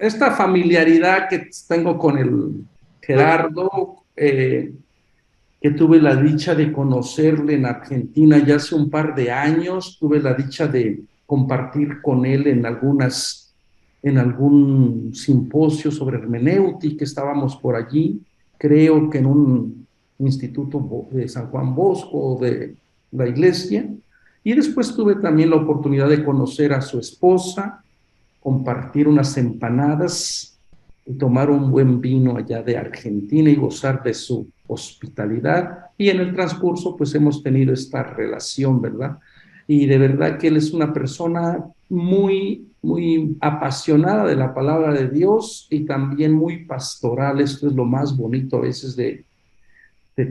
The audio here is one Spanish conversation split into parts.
esta familiaridad que tengo con el Gerardo, que tuve la dicha de conocerle en Argentina ya hace un par de años, tuve la dicha de compartir con él en algún simposio sobre hermenéutica, estábamos por allí, creo que en un instituto de San Juan Bosco, de la iglesia, y después tuve también la oportunidad de conocer a su esposa, compartir unas empanadas y tomar un buen vino allá de Argentina y gozar de su hospitalidad. Y en el transcurso, pues hemos tenido esta relación, ¿verdad? Y de verdad que él es una persona muy apasionada de la palabra de Dios y también muy pastoral. Esto es lo más bonito a veces de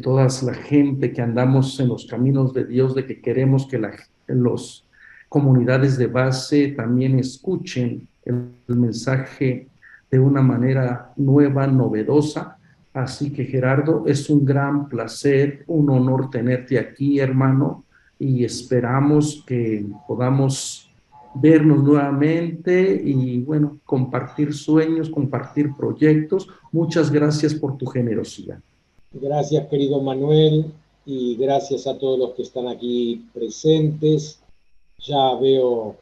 toda la gente que andamos en los caminos de Dios, de que queremos que los comunidades de base también escuchen el mensaje de una manera nueva, novedosa. Así que Gerardo, es un gran placer, un honor tenerte aquí, hermano, y esperamos que podamos vernos nuevamente y bueno, compartir sueños, compartir proyectos. Muchas gracias por tu generosidad. Gracias, querido Manuel, y gracias a todos los que están aquí presentes. Ya veo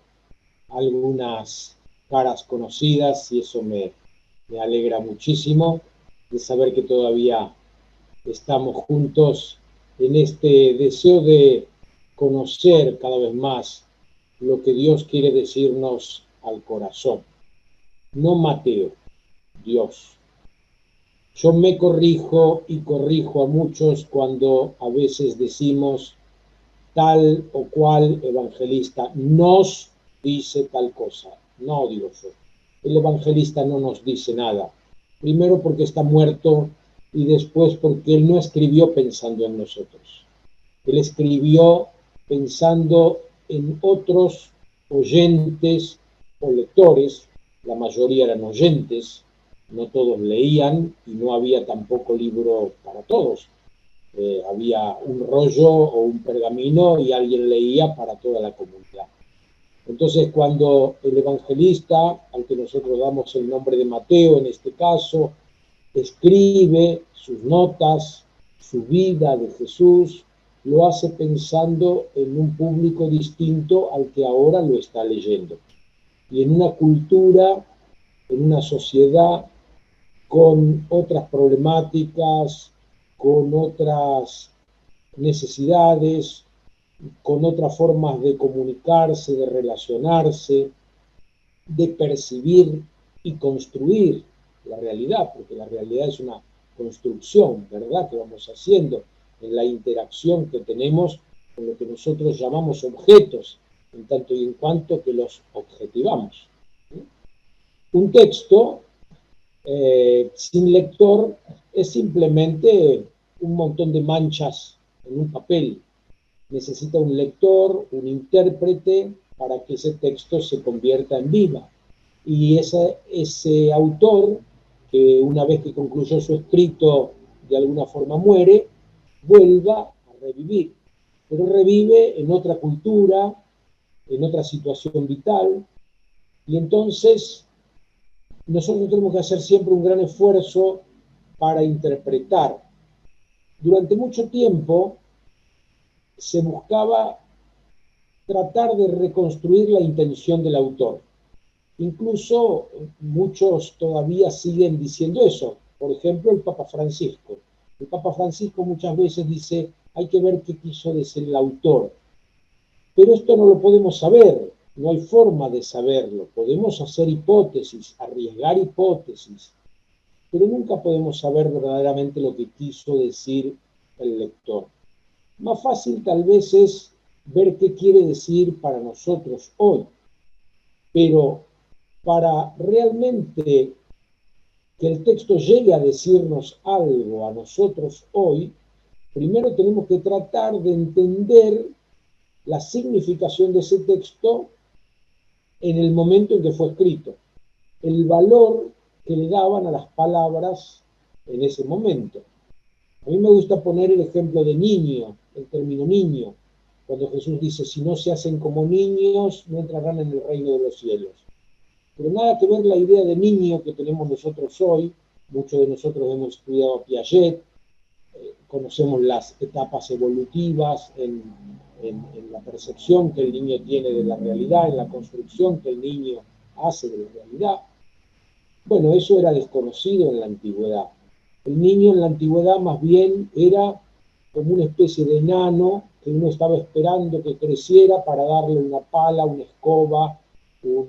algunas caras conocidas y eso me alegra muchísimo de saber que todavía estamos juntos en este deseo de conocer cada vez más lo que Dios quiere decirnos al corazón. No Mateo, Dios. Yo me corrijo y corrijo a muchos cuando a veces decimos tal o cual evangelista nos dice tal cosa. No, digo yo. El evangelista no nos dice nada. Primero porque está muerto y después porque él no escribió pensando en nosotros. Él escribió pensando en otros oyentes o lectores. La mayoría eran oyentes, no todos leían y no había tampoco libro para todos. Había un rollo o un pergamino y alguien leía para toda la comunidad. Entonces, cuando el evangelista, al que nosotros damos el nombre de Mateo en este caso, escribe sus notas, su vida de Jesús, lo hace pensando en un público distinto al que ahora lo está leyendo. Y en una cultura, en una sociedad con otras problemáticas, con otras necesidades, con otras formas de comunicarse, de relacionarse, de percibir y construir la realidad, porque la realidad es una construcción, ¿verdad?, que vamos haciendo en la interacción que tenemos con lo que nosotros llamamos objetos, en tanto y en cuanto que los objetivamos. Un texto sin lector es simplemente un montón de manchas en un papel. Necesita un lector, un intérprete, para que ese texto se convierta en vida. Y ese autor, que una vez que concluyó su escrito de alguna forma muere, vuelva a revivir. Pero revive en otra cultura, en otra situación vital, y entonces nosotros tenemos que hacer siempre un gran esfuerzo para interpretar. Durante mucho tiempo se buscaba tratar de reconstruir la intención del autor. Incluso muchos todavía siguen diciendo eso. Por ejemplo, el Papa Francisco. El Papa Francisco muchas veces dice, hay que ver qué quiso decir el autor. Pero esto no lo podemos saber, no hay forma de saberlo. Podemos hacer hipótesis, arriesgar hipótesis, pero nunca podemos saber verdaderamente lo que quiso decir el lector. Más fácil tal vez es ver qué quiere decir para nosotros hoy, pero para realmente que el texto llegue a decirnos algo a nosotros hoy, primero tenemos que tratar de entender la significación de ese texto en el momento en que fue escrito, el valor que le daban a las palabras en ese momento. A mí me gusta poner el ejemplo de niño, el término niño, cuando Jesús dice, si no se hacen como niños, no entrarán en el reino de los cielos. pero nada que ver la idea de niño que tenemos nosotros hoy. Muchos de nosotros hemos estudiado a Piaget, conocemos las etapas evolutivas en la percepción que el niño tiene de la realidad, en la construcción que el niño hace de la realidad. Bueno, eso era desconocido en la antigüedad. El niño en la antigüedad más bien era como una especie de enano que uno estaba esperando que creciera para darle una pala, una escoba, un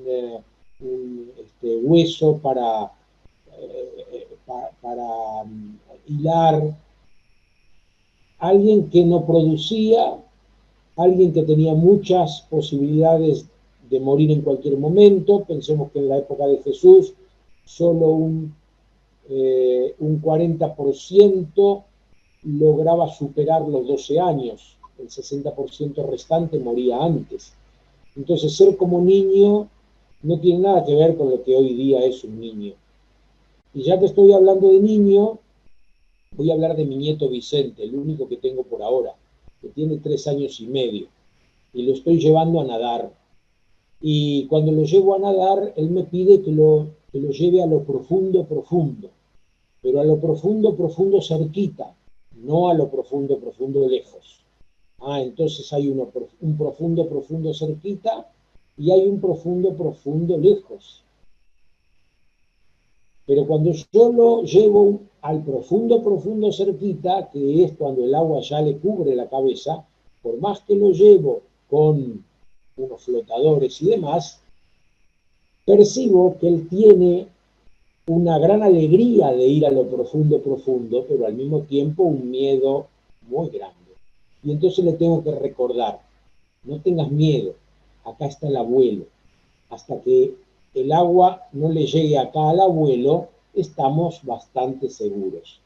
hueso para hilar. Alguien que no producía, alguien que tenía muchas posibilidades de morir en cualquier momento. Pensemos que en la época de Jesús solo un 40% lograba superar los 12 años, el 60% restante moría antes. Entonces, ser como niño no tiene nada que ver con lo que hoy día es un niño. Y ya que estoy hablando de niño, voy a hablar de mi nieto Vicente, el único que tengo por ahora, que tiene 3 años y medio, y lo estoy llevando a nadar. Y cuando lo llevo a nadar, él me pide que lo lleve a lo profundo, profundo, pero a lo profundo, profundo cerquita, no a lo profundo, profundo lejos. Entonces hay un profundo, profundo cerquita y hay un profundo, profundo lejos. Pero cuando yo lo llevo al profundo, profundo cerquita, que es cuando el agua ya le cubre la cabeza, por más que lo llevo con unos flotadores y demás, percibo que él tiene una gran alegría de ir a lo profundo, profundo, pero al mismo tiempo un miedo muy grande. Y entonces le tengo que recordar, no tengas miedo, acá está el abuelo. Hasta que el agua no le llegue acá al abuelo, estamos bastante seguros.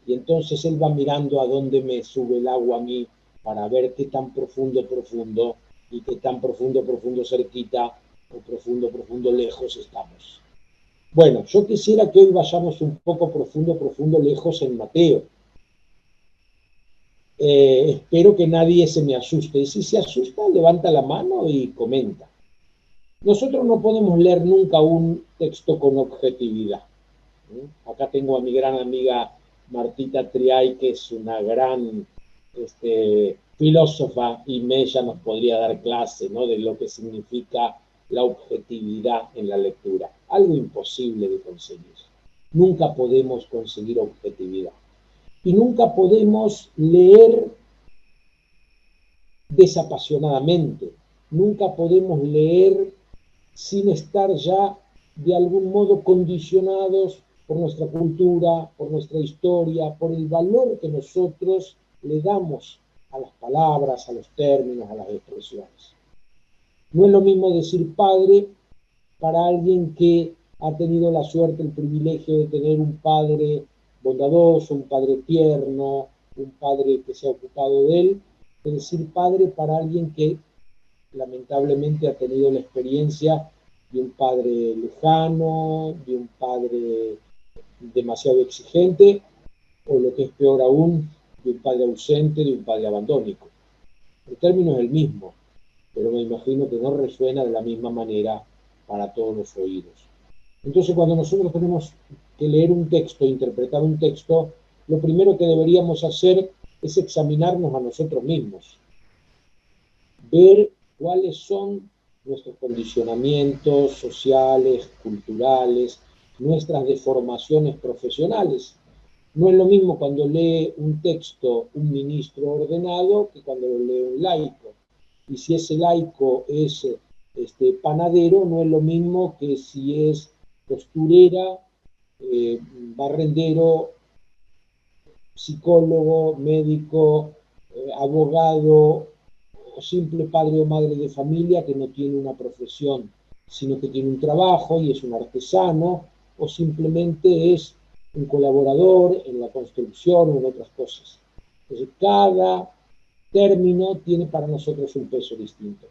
Y entonces él va mirando a dónde me sube el agua a mí para ver qué tan profundo, profundo y qué tan profundo, profundo cerquita o profundo, profundo lejos estamos. Bueno, yo quisiera que hoy vayamos un poco profundo, profundo lejos en Mateo. Espero que nadie se me asuste. Y si se asusta, levanta la mano y comenta. Nosotros no podemos leer nunca un texto con objetividad. Acá tengo a mi gran amiga Martita Triay, que es una gran filósofa, y ella nos podría dar clase, ¿no?, de lo que significa la objetividad en la lectura. Algo imposible de conseguir. Nunca podemos conseguir objetividad. Y nunca podemos leer desapasionadamente. Nunca podemos leer sin estar ya de algún modo condicionados por nuestra cultura, por nuestra historia, por el valor que nosotros le damos a las palabras, a los términos, a las expresiones. No es lo mismo decir padre para alguien que ha tenido la suerte, el privilegio de tener un padre bondadoso, un padre tierno, un padre que se ha ocupado de él, que decir padre para alguien que lamentablemente ha tenido la experiencia de un padre lejano, de un padre demasiado exigente, o lo que es peor aún, de un padre ausente, de un padre abandónico. El término es el mismo, pero me imagino que no resuena de la misma manera para todos los oídos. Entonces, cuando nosotros tenemos que leer un texto, interpretar un texto, lo primero que deberíamos hacer es examinarnos a nosotros mismos, ver cuáles son nuestros condicionamientos sociales, culturales, nuestras deformaciones profesionales. No es lo mismo cuando lee un texto un ministro ordenado que cuando lo lee un laico. Y si ese laico es panadero, no es lo mismo que si es costurera, barrendero, psicólogo, médico, abogado, o simple padre o madre de familia que no tiene una profesión, sino que tiene un trabajo y es un artesano, o simplemente es un colaborador en la construcción o en otras cosas. Entonces, cada término tiene para nosotros un peso distinto.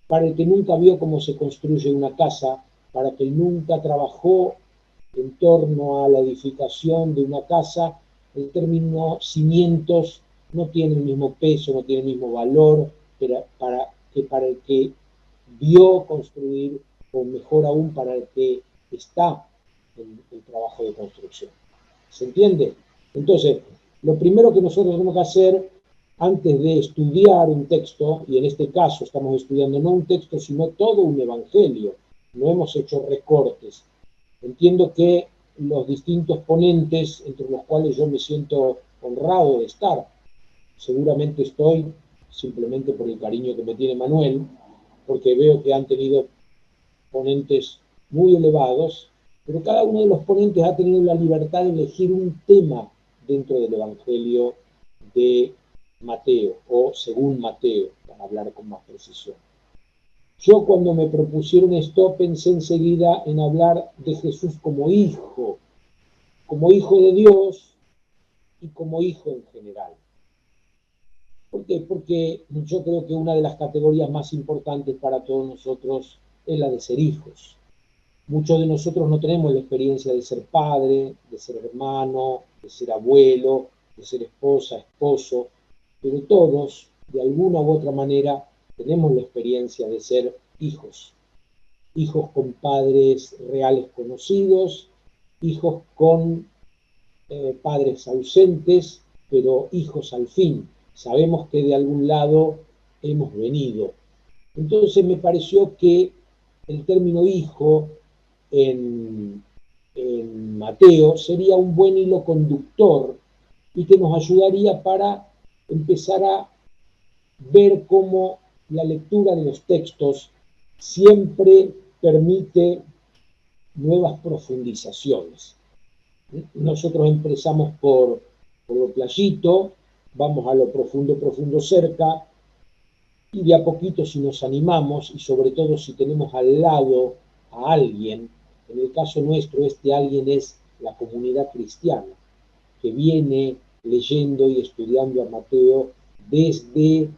Para el que nunca vio cómo se construye una casa, para el que nunca trabajó en torno a la edificación de una casa, el término cimientos no tiene el mismo peso, no tiene el mismo valor, pero para el que vio construir o mejor aún para el que está en el trabajo de construcción. ¿Se entiende? Entonces, lo primero que nosotros tenemos que hacer antes de estudiar un texto, y en este caso estamos estudiando no un texto, sino todo un evangelio, no hemos hecho recortes. Entiendo que los distintos ponentes, entre los cuales yo me siento honrado de estar, seguramente estoy simplemente por el cariño que me tiene Manuel, porque veo que han tenido ponentes muy elevados, pero cada uno de los ponentes ha tenido la libertad de elegir un tema dentro del Evangelio de Mateo, o según Mateo, para hablar con más precisión. Yo cuando me propusieron esto pensé enseguida en hablar de Jesús como hijo de Dios y como hijo en general. ¿Por qué? Porque yo creo que una de las categorías más importantes para todos nosotros es la de ser hijos. Muchos de nosotros no tenemos la experiencia de ser padre, de ser hermano, de ser abuelo, de ser esposa, esposo, pero todos, de alguna u otra manera, tenemos la experiencia de ser hijos. Hijos con padres reales conocidos, hijos con padres ausentes, pero hijos al fin. Sabemos que de algún lado hemos venido. Entonces me pareció que el término hijo en Mateo sería un buen hilo conductor y que nos ayudaría para empezar a ver cómo la lectura de los textos siempre permite nuevas profundizaciones. Nosotros empezamos por lo playito, vamos a lo profundo, profundo cerca, y de a poquito si nos animamos, y sobre todo si tenemos al lado a alguien, en el caso nuestro este alguien es la comunidad cristiana, que viene leyendo y estudiando a Mateo desde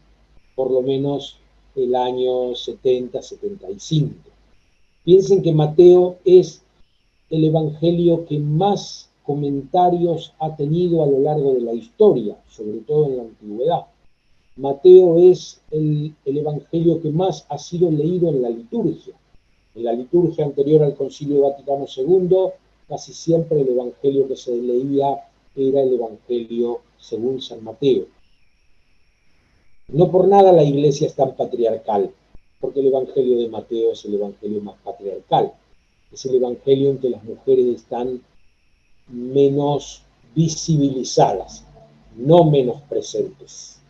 por lo menos el año 70-75. Piensen que Mateo es el evangelio que más comentarios ha tenido a lo largo de la historia, sobre todo en la antigüedad. Mateo es el evangelio que más ha sido leído en la liturgia. En la liturgia anterior al Concilio Vaticano II, casi siempre el evangelio que se leía era el evangelio según San Mateo. No por nada la iglesia es tan patriarcal, porque el evangelio de Mateo es el evangelio más patriarcal. Es el evangelio en que las mujeres están menos visibilizadas, no menos presentes,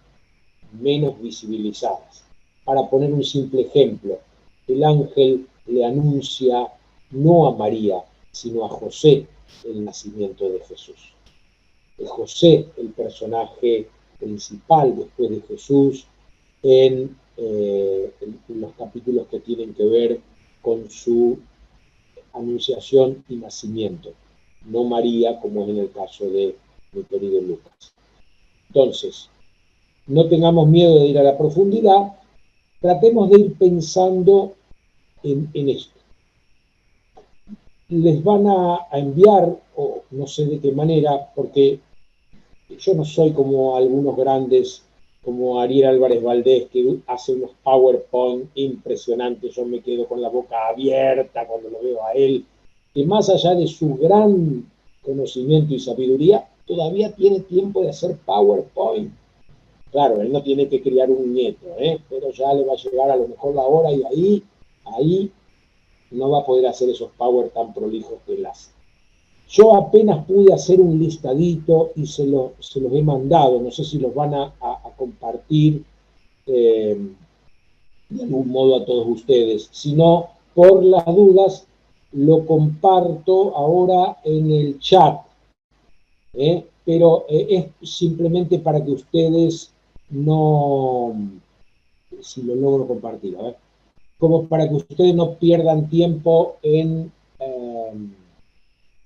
menos visibilizadas. Para poner un simple ejemplo, el ángel le anuncia no a María, sino a José el nacimiento de Jesús. Es José el personaje principal después de Jesús en los capítulos que tienen que ver con su anunciación y nacimiento, no María, como es en el caso de mi querido Lucas. Entonces, no tengamos miedo de ir a la profundidad, tratemos de ir pensando en esto. Les van a enviar, o no sé de qué manera, porque yo no soy como algunos grandes, como Ariel Álvarez Valdés, que hace unos PowerPoint impresionantes. Yo me quedo con la boca abierta cuando lo veo a él, que más allá de su gran conocimiento y sabiduría, todavía tiene tiempo de hacer PowerPoint. Claro, él no tiene que criar un nieto, pero ya le va a llegar a lo mejor la hora y ahí no va a poder hacer esos power tan prolijos que él hace. Yo apenas pude hacer un listadito y se los he mandado, no sé si los van a compartir de algún modo a todos ustedes, si no, por las dudas, lo comparto ahora en el chat, pero es simplemente para que ustedes no, si lo logro compartir, a ver, como para que ustedes no pierdan tiempo en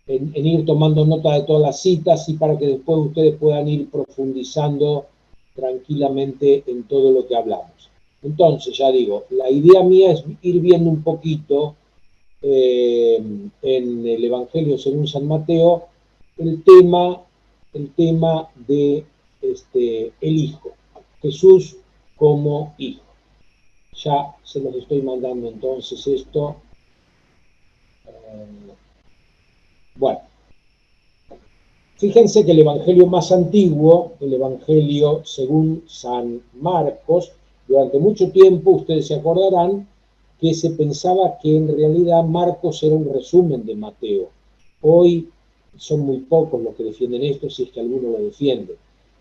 ir tomando nota de todas las citas y para que después ustedes puedan ir profundizando tranquilamente en todo lo que hablamos. Entonces, ya digo, la idea mía es ir viendo un poquito en el Evangelio según San Mateo el tema de el Hijo, Jesús como Hijo. Ya se los estoy mandando entonces esto Bueno, fíjense que el evangelio más antiguo, el evangelio según San Marcos, durante mucho tiempo ustedes se acordarán que se pensaba que en realidad Marcos era un resumen de Mateo. Hoy son muy pocos los que defienden esto, si es que alguno lo defiende.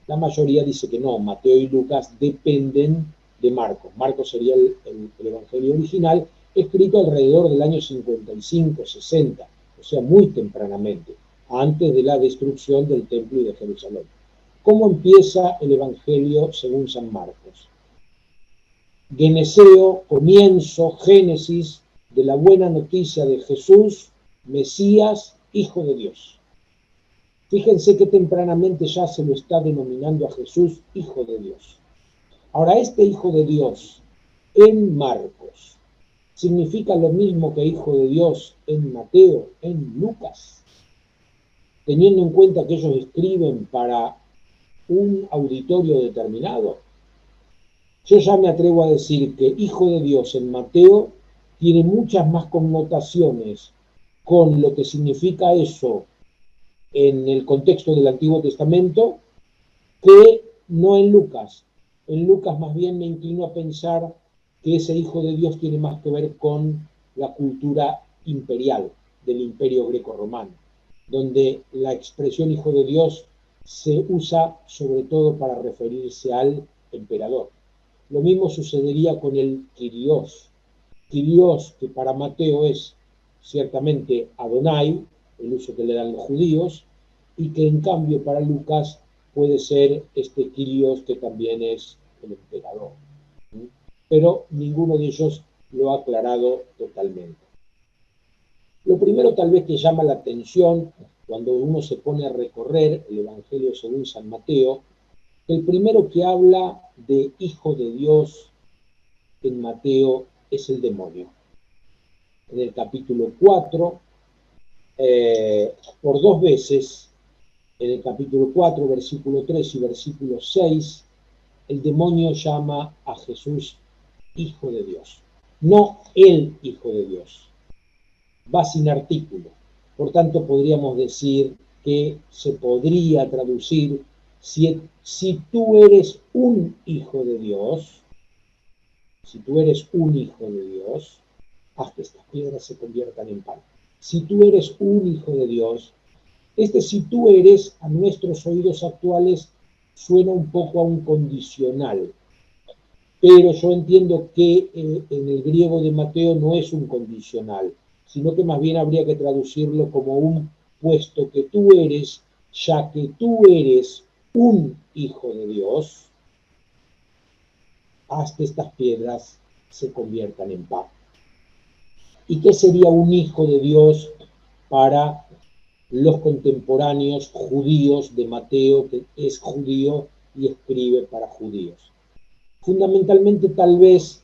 La mayoría dice que no, Mateo y Lucas dependen de Marcos. Marcos sería el evangelio original, escrito alrededor del año 55-60, o sea, muy tempranamente, antes de la destrucción del templo y de Jerusalén. ¿Cómo empieza el evangelio según San Marcos? Geneseo, comienzo, génesis de la buena noticia de Jesús, Mesías, Hijo de Dios. Fíjense que tempranamente ya se lo está denominando a Jesús Hijo de Dios. Ahora, este Hijo de Dios en Marcos significa lo mismo que Hijo de Dios en Mateo, en Lucas, teniendo en cuenta que ellos escriben para un auditorio determinado. Yo ya me atrevo a decir que Hijo de Dios en Mateo tiene muchas más connotaciones con lo que significa eso en el contexto del Antiguo Testamento que no en Lucas. En Lucas más bien me inclino a pensar que ese Hijo de Dios tiene más que ver con la cultura imperial del Imperio Greco-Romano, donde la expresión Hijo de Dios se usa sobre todo para referirse al emperador. Lo mismo sucedería con el Kyrios. Kyrios, que para Mateo es ciertamente Adonai, el uso que le dan los judíos, y que en cambio para Lucas puede ser este Kyrios que también es el emperador. Pero ninguno de ellos lo ha aclarado totalmente. Lo primero tal vez que llama la atención cuando uno se pone a recorrer el Evangelio según San Mateo, el primero que habla de Hijo de Dios en Mateo es el demonio. En el capítulo 4, por dos veces, en el capítulo 4, versículo 3 y versículo 6, el demonio llama a Jesús Hijo de Dios, no el Hijo de Dios. Va sin artículo. Por tanto, podríamos decir que se podría traducir, si tú eres un hijo de Dios, si tú eres un hijo de Dios, haz que estas piedras se conviertan en pan. Si tú eres un hijo de Dios, si tú eres a nuestros oídos actuales suena un poco a un condicional, pero yo entiendo que en el griego de Mateo no es un condicional, sino que más bien habría que traducirlo como un puesto que tú eres, ya que tú eres un hijo de Dios, haz que estas piedras se conviertan en pan. ¿Y qué sería un hijo de Dios para los contemporáneos judíos de Mateo, que es judío y escribe para judíos? Fundamentalmente, tal vez,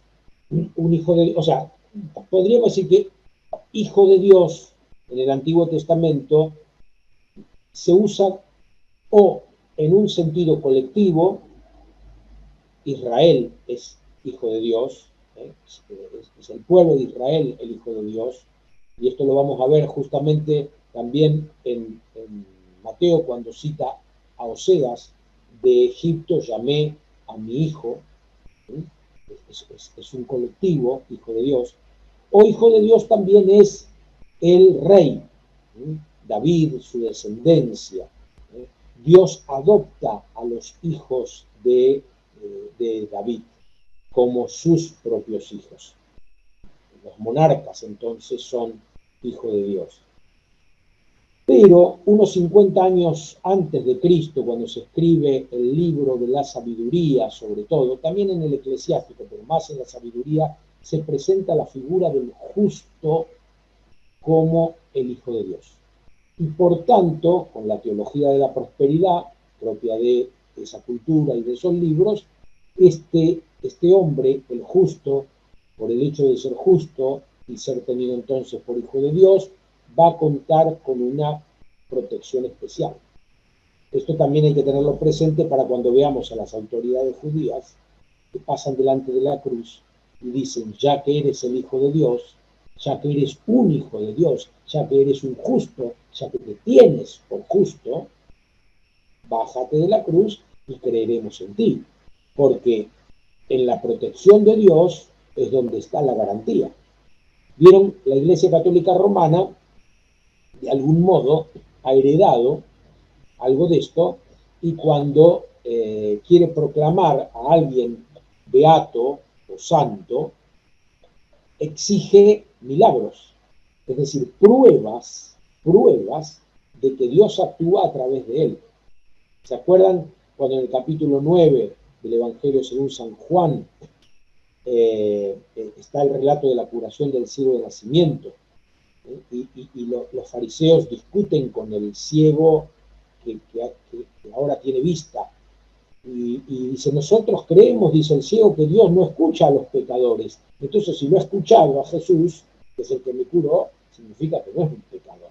un hijo de Dios, o sea, podríamos decir que hijo de Dios en el Antiguo Testamento se usa o en un sentido colectivo, Israel es hijo de Dios, es el pueblo de Israel el hijo de Dios, y esto lo vamos a ver justamente también en Mateo cuando cita a Oseas: de Egipto llamé a mi hijo. Es un colectivo, hijo de Dios. O hijo de Dios también es el rey, David, su descendencia. Dios adopta a los hijos de David como sus propios hijos. Los monarcas entonces son hijos de Dios. Pero unos 50 años antes de Cristo, cuando se escribe el libro de la sabiduría, sobre todo, también en el eclesiástico, pero más en la sabiduría, se presenta la figura del justo como el Hijo de Dios. Y por tanto, con la teología de la prosperidad, propia de esa cultura y de esos libros, este hombre, el justo, por el hecho de ser justo y ser tenido entonces por Hijo de Dios, va a contar con una protección especial. Esto también hay que tenerlo presente para cuando veamos a las autoridades judías que pasan delante de la cruz y dicen: ya que eres el Hijo de Dios, ya que eres un hijo de Dios, ya que eres un justo, ya que te tienes por justo, bájate de la cruz y creeremos en ti. Porque en la protección de Dios es donde está la garantía. Vieron, la Iglesia Católica Romana, de algún modo, ha heredado algo de esto, y cuando quiere proclamar a alguien beato o santo, exige milagros, es decir, pruebas de que Dios actúa a través de él. ¿Se acuerdan cuando en el capítulo 9 del Evangelio según San Juan está el relato de la curación del ciego de nacimiento? Los fariseos discuten con el ciego que ahora tiene vista. Y dice, nosotros creemos, dice el ciego, que Dios no escucha a los pecadores. Entonces, si lo ha escuchado a Jesús, que es el que me curó, significa que no es un pecador.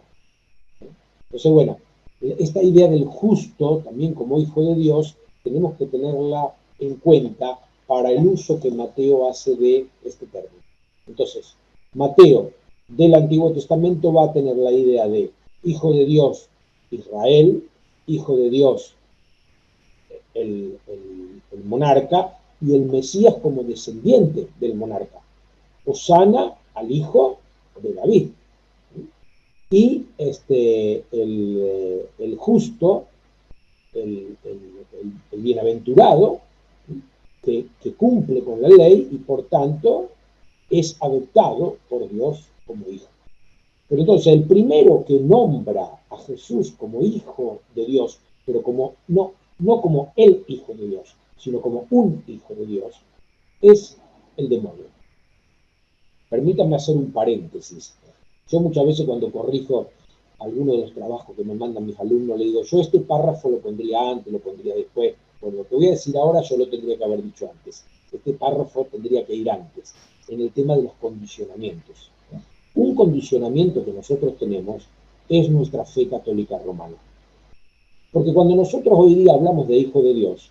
Entonces, bueno, esta idea del justo, también como hijo de Dios, tenemos que tenerla en cuenta para el uso que Mateo hace de este término. Entonces, Mateo del Antiguo Testamento va a tener la idea de hijo de Dios Israel, hijo de Dios el monarca, y el Mesías como descendiente del monarca. Hosana al hijo de David. Y el justo, el bienaventurado, que cumple con la ley y por tanto es adoptado por Dios como hijo. Pero entonces el primero que nombra a Jesús como hijo de Dios, pero como no como el hijo de Dios, sino como un hijo de Dios, es el demonio. Permítanme hacer un paréntesis. Yo muchas veces cuando corrijo algunos de los trabajos que me mandan mis alumnos, le digo, yo este párrafo lo pondría antes, lo pondría después. Bueno, lo que voy a decir ahora yo lo tendría que haber dicho antes. Este párrafo tendría que ir antes, en el tema de los condicionamientos. Un condicionamiento que nosotros tenemos es nuestra fe católica romana. Porque cuando nosotros hoy día hablamos de Hijo de Dios,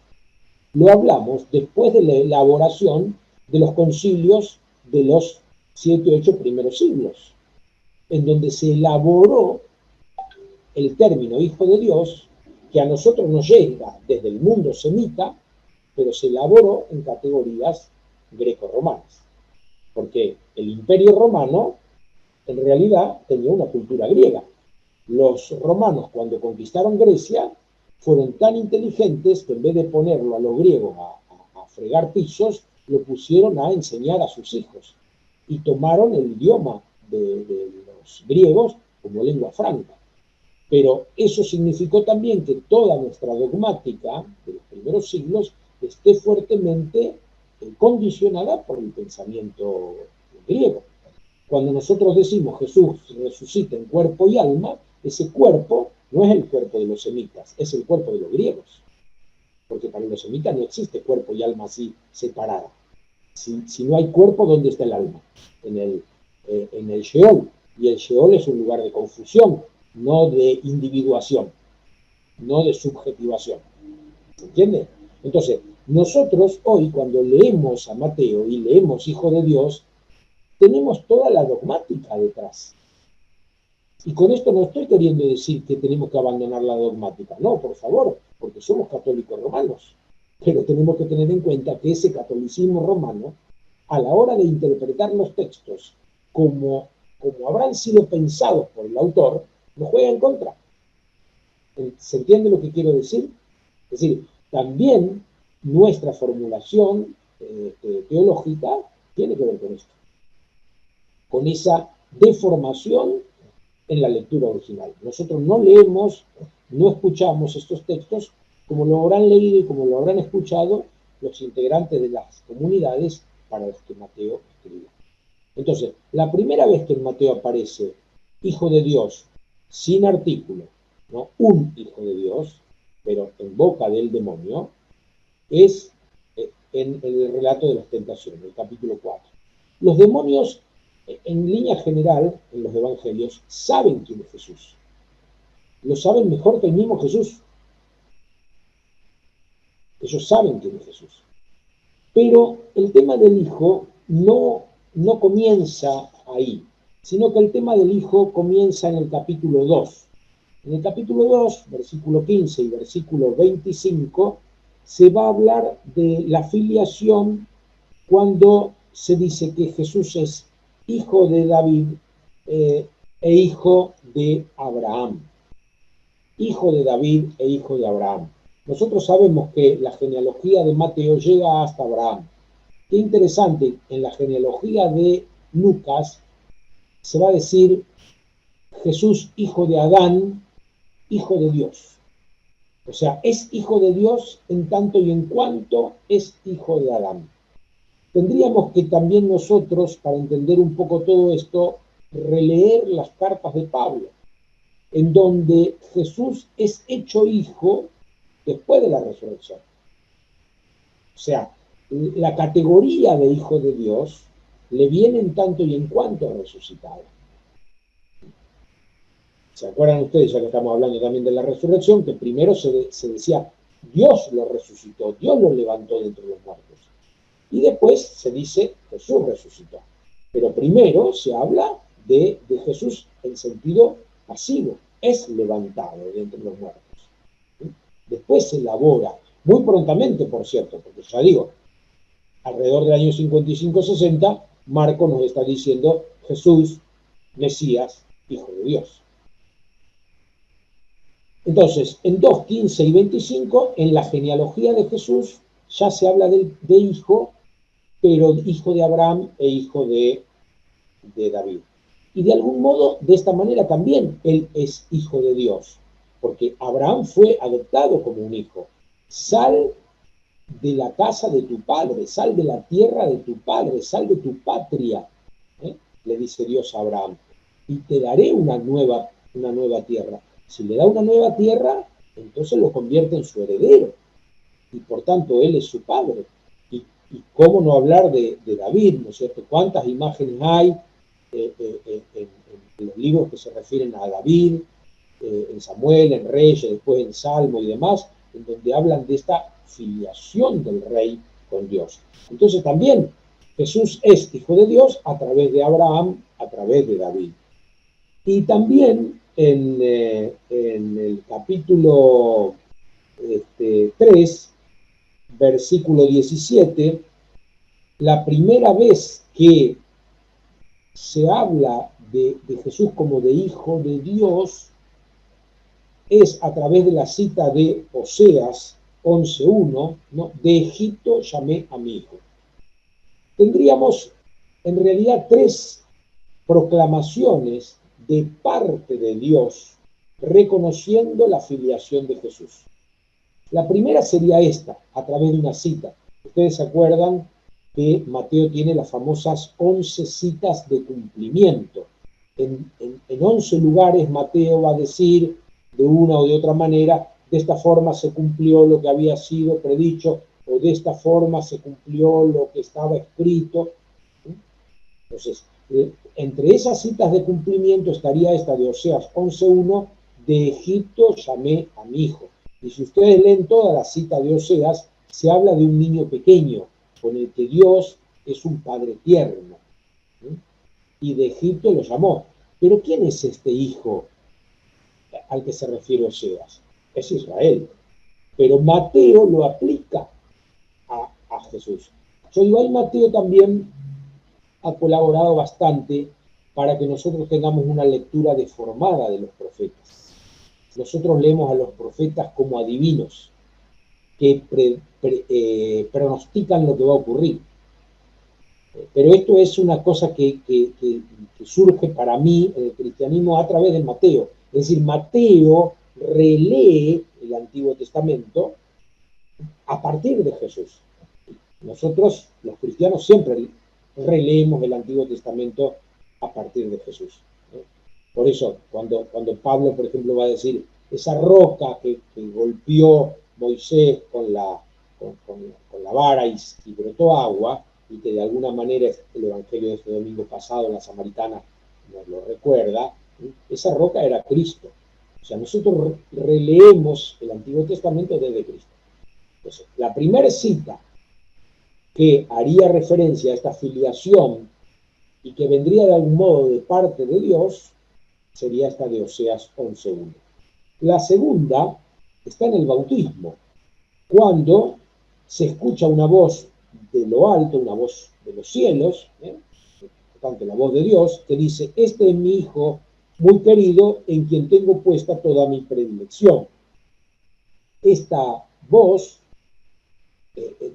lo hablamos después de la elaboración de los concilios de los 7 o 8 primeros siglos, en donde se elaboró el término Hijo de Dios, que a nosotros nos llega desde el mundo semita, pero se elaboró en categorías greco-romanas. Porque el Imperio Romano en realidad tenía una cultura griega. Los romanos, cuando conquistaron Grecia, fueron tan inteligentes que en vez de ponerlo a los griegos a fregar pisos, lo pusieron a enseñar a sus hijos. Y tomaron el idioma de los griegos como lengua franca. Pero eso significó también que toda nuestra dogmática de los primeros siglos esté fuertemente condicionada por el pensamiento griego. Cuando nosotros decimos Jesús resucita en cuerpo y alma, ese cuerpo no es el cuerpo de los semitas, es el cuerpo de los griegos. Porque para los semitas no existe cuerpo y alma así separada. Si no hay cuerpo, ¿dónde está el alma? En el Sheol. Y el Sheol es un lugar de confusión, no de individuación, no de subjetivación. ¿Entiende? Entonces, nosotros hoy cuando leemos a Mateo y leemos Hijo de Dios, tenemos toda la dogmática detrás. Y con esto no estoy queriendo decir que tenemos que abandonar la dogmática, no, por favor, porque somos católicos romanos. Pero tenemos que tener en cuenta que ese catolicismo romano, a la hora de interpretar los textos como habrán sido pensados por el autor, nos juega en contra. ¿Se entiende lo que quiero decir? Es decir, también nuestra formulación teológica tiene que ver con esto, con esa deformación en la lectura original. Nosotros no leemos, no escuchamos estos textos como lo habrán leído y como lo habrán escuchado los integrantes de las comunidades para los que Mateo escribió. Entonces, la primera vez que en Mateo aparece Hijo de Dios sin artículo, ¿no? Un Hijo de Dios, pero en boca del demonio, es en el relato de las tentaciones, el capítulo 4. Los demonios, en línea general, en los evangelios, saben quién es Jesús. Lo saben mejor que el mismo Jesús. Ellos saben quién es Jesús. Pero el tema del Hijo no comienza ahí. sino que el tema del Hijo comienza en el capítulo 2. En el capítulo 2, versículo 15 y versículo 25, se va a hablar de la filiación cuando se dice que Jesús es hijo de David e hijo de Abraham. Hijo de David e hijo de Abraham. Nosotros sabemos que la genealogía de Mateo llega hasta Abraham. Qué interesante, en la genealogía de Lucas se va a decir Jesús, hijo de Adán, hijo de Dios. O sea, es hijo de Dios en tanto y en cuanto es hijo de Adán. Tendríamos que también nosotros, para entender un poco todo esto, releer las cartas de Pablo, en donde Jesús es hecho hijo después de la resurrección. O sea, la categoría de hijo de Dios le viene en tanto y en cuanto ha resucitado. ¿Se acuerdan ustedes, ya que estamos hablando también de la resurrección, que primero se decía, Dios lo resucitó, Dios lo levantó de entre los muertos? Y después se dice, Jesús resucitó. Pero primero se habla de Jesús en sentido pasivo, es levantado de entre los muertos. Después se elabora, muy prontamente, por cierto, porque ya digo, alrededor del año 55-60, Marcos nos está diciendo Jesús, Mesías, Hijo de Dios. Entonces, en 2, 15 y 25, en la genealogía de Jesús, ya se habla de hijo, pero hijo de Abraham e hijo de David. Y de algún modo, de esta manera también, él es hijo de Dios, porque Abraham fue adoptado como un hijo. Sal de la casa de tu padre, sal de la tierra de tu padre, sal de tu patria, le dice Dios a Abraham, y te daré una nueva tierra. Si le da una nueva tierra, entonces lo convierte en su heredero, y por tanto él es su padre. Y cómo no hablar de David, ¿no es cierto? ¿Cuántas imágenes hay en los libros que se refieren a David, en Samuel, en Reyes, después en Salmo y demás, en donde hablan de esta filiación del rey con Dios? Entonces también Jesús es hijo de Dios a través de Abraham, a través de David. Y también en el capítulo 3, versículo 17, la primera vez que se habla de Jesús como de hijo de Dios es a través de la cita de Oseas 11:1, ¿no? De Egipto llamé a mi hijo. Tendríamos en realidad 3 proclamaciones de parte de Dios reconociendo la filiación de Jesús. La primera sería esta, a través de una cita. Ustedes se acuerdan que Mateo tiene las famosas 11 citas de cumplimiento. En 11 lugares Mateo va a decir de una o de otra manera, de esta forma se cumplió lo que había sido predicho, o de esta forma se cumplió lo que estaba escrito. Entonces, entre esas citas de cumplimiento estaría esta de Oseas 11:1, de Egipto llamé a mi hijo. Y si ustedes leen toda la cita de Oseas, se habla de un niño pequeño, con el que Dios es un padre tierno. Y de Egipto lo llamó. Pero ¿quién es este hijo al que se refiere Oseas? Es Israel. Pero Mateo lo aplica a Jesús. Yo digo, ahí Mateo también ha colaborado bastante para que nosotros tengamos una lectura deformada de los profetas. Nosotros leemos a los profetas como adivinos, que pronostican lo que va a ocurrir. Pero esto es una cosa que surge para mí en el cristianismo a través de Mateo. Es decir, Mateo relee el Antiguo Testamento a partir de Jesús. Nosotros, los cristianos, siempre releemos el Antiguo Testamento a partir de Jesús. Por eso, cuando Pablo, por ejemplo, va a decir, esa roca que golpeó Moisés con la vara y brotó agua, y que de alguna manera el Evangelio de este domingo pasado, la Samaritana, nos lo recuerda, esa roca era Cristo. O sea, nosotros releemos el Antiguo Testamento desde Cristo. Entonces, la primera cita que haría referencia a esta filiación y que vendría de algún modo de parte de Dios, sería esta de Oseas 11:1. La segunda está en el bautismo, cuando se escucha una voz de lo alto, una voz de los cielos, por tanto la voz de Dios, que dice: este es mi Hijo muy querido, en quien tengo puesta toda mi predilección. Esta voz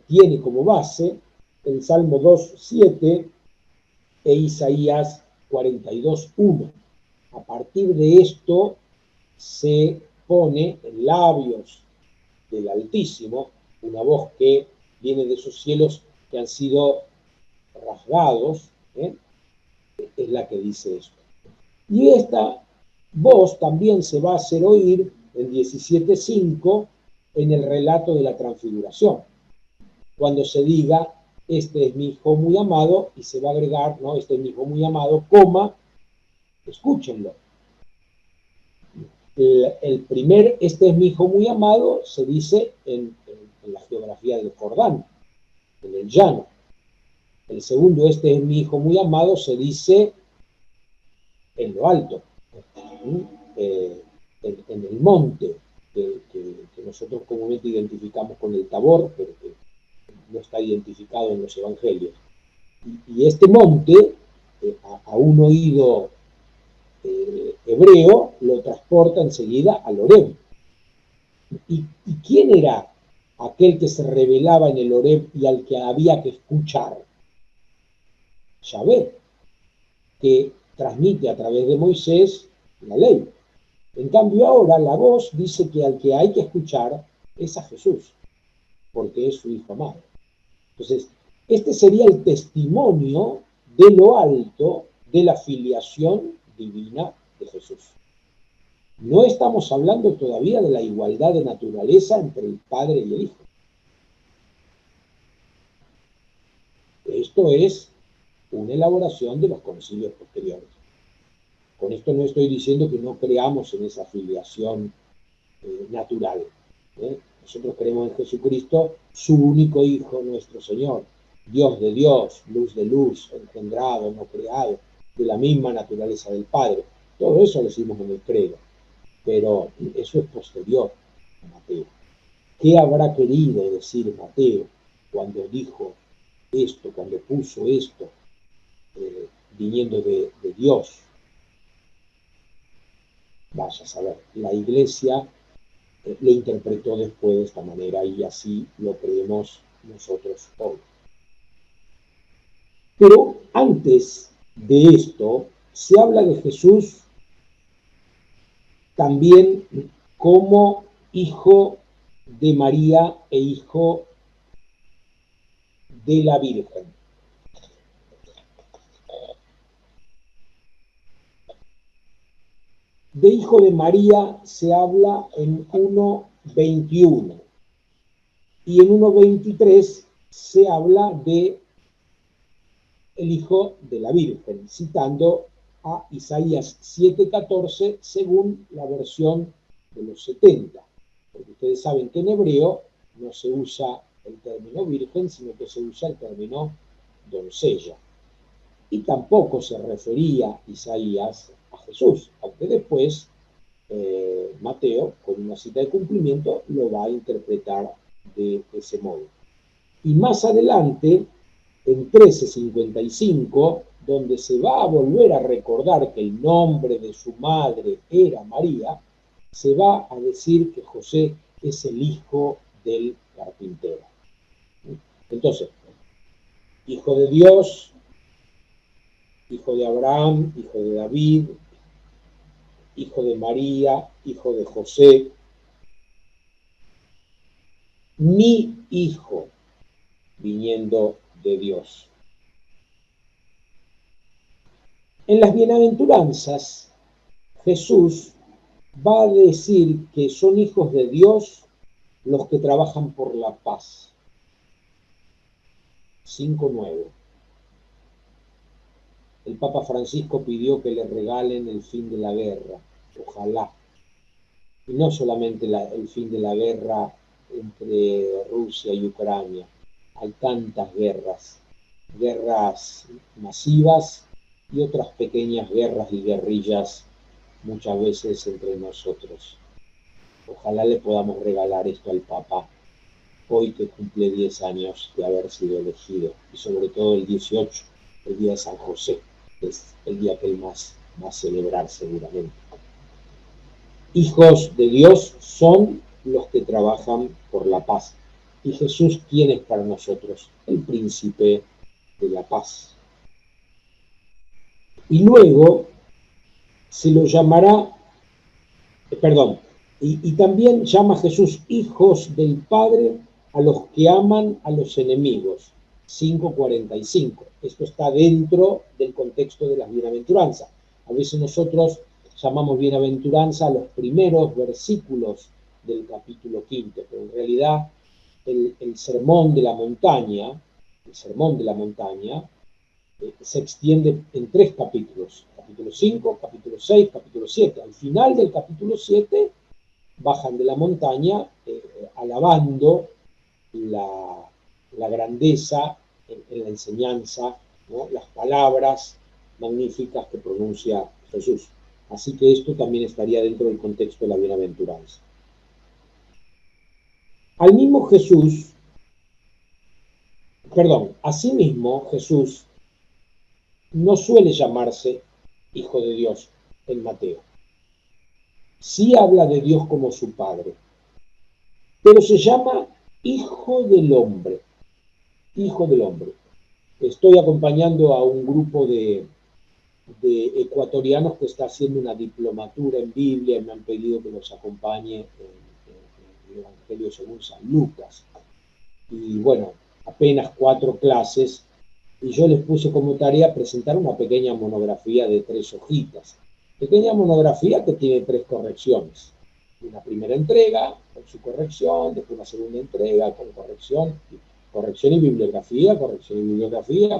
tiene como base el Salmo 2:7 e Isaías 42:1. A partir de esto se pone en labios del Altísimo una voz que viene de esos cielos que han sido rasgados, es la que dice esto. Y esta voz también se va a hacer oír en 17:5 en el relato de la transfiguración, cuando se diga: este es mi Hijo muy amado, y se va a agregar, ¿no?, este es mi Hijo muy amado, coma, escúchenlo. El primer, este es mi Hijo muy amado, se dice en la geografía del Jordán, en el llano. El segundo, este es mi Hijo muy amado, se dice en lo alto, en el monte, que nosotros comúnmente identificamos con el Tabor, pero que no está identificado en los evangelios. Y este monte, a un oído hebreo, lo transporta enseguida al Horeb. ¿Y quién era aquel que se revelaba en el Horeb y al que había que escuchar? Yahvé, que transmite a través de Moisés la ley. En cambio ahora la voz dice que al que hay que escuchar es a Jesús, porque es su Hijo amado. Entonces, este sería el testimonio de lo alto de la filiación divina de Jesús. No estamos hablando todavía de la igualdad de naturaleza entre el Padre y el Hijo. Esto es una elaboración de los concilios posteriores. Con esto no estoy diciendo que no creamos en esa filiación natural. Nosotros creemos en Jesucristo, su único Hijo, nuestro Señor, Dios de Dios, luz de luz, engendrado, no creado, de la misma naturaleza del Padre. Todo eso lo decimos en el credo, pero eso es posterior a Mateo. ¿Qué habrá querido decir Mateo cuando dijo esto, cuando puso esto, viniendo de Dios? Vaya a saber. La Iglesia lo interpretó después de esta manera y así lo creemos nosotros hoy. Pero antes de esto, se habla de Jesús también como hijo de María e hijo de la Virgen. De hijo de María se habla en 1:21 y en 1:23 se habla de el hijo de la Virgen, citando a Isaías 7:14 según la versión de los 70, porque ustedes saben que en hebreo no se usa el término virgen, sino que se usa el término doncella. Y tampoco se refería Isaías a Jesús, aunque después Mateo, con una cita de cumplimiento, lo va a interpretar de ese modo. Y más adelante, en 13:55, donde se va a volver a recordar que el nombre de su madre era María, se va a decir que José es el hijo del carpintero. Entonces, hijo de Dios, hijo de Abraham, hijo de David, hijo de María, hijo de José, mi hijo, viniendo de Dios. En las bienaventuranzas, Jesús va a decir que son hijos de Dios los que trabajan por la paz. 5:9. El Papa Francisco pidió que le regalen el fin de la guerra, ojalá. Y no solamente el fin de la guerra entre Rusia y Ucrania. Hay tantas guerras masivas y otras pequeñas guerras y guerrillas muchas veces entre nosotros. Ojalá le podamos regalar esto al Papa hoy que cumple 10 años de haber sido elegido, y sobre todo el 18, el día de San José, que es el día que él más va a celebrar seguramente. Hijos de Dios son los que trabajan por la paz. Y Jesús, ¿quién es para nosotros? El príncipe de la paz. Y luego se lo llamará, y también llama Jesús hijos del Padre a los que aman a los enemigos. 5:45. Esto está dentro del contexto de las bienaventuranzas. A veces nosotros llamamos bienaventuranza a los primeros versículos del capítulo 5, pero en realidad el sermón de la montaña, se extiende en 3 capítulos, capítulo 5, capítulo 6, capítulo 7. Al final del capítulo 7 bajan de la montaña alabando la grandeza en la enseñanza, ¿no? Las palabras magníficas que pronuncia Jesús. Así que esto también estaría dentro del contexto de la bienaventuranza. Asimismo Jesús no suele llamarse Hijo de Dios en Mateo. Sí habla de Dios como su Padre, pero se llama Hijo del Hombre. Hijo del Hombre. Estoy acompañando a un grupo de ecuatorianos que está haciendo una diplomatura en Biblia y me han pedido que los acompañe en el Evangelio según San Lucas. Y bueno, apenas 4 clases, y yo les puse como tarea presentar una pequeña monografía de 3 hojitas. Pequeña monografía que tiene 3 correcciones. Una primera entrega con su corrección, después una segunda entrega con corrección y bibliografía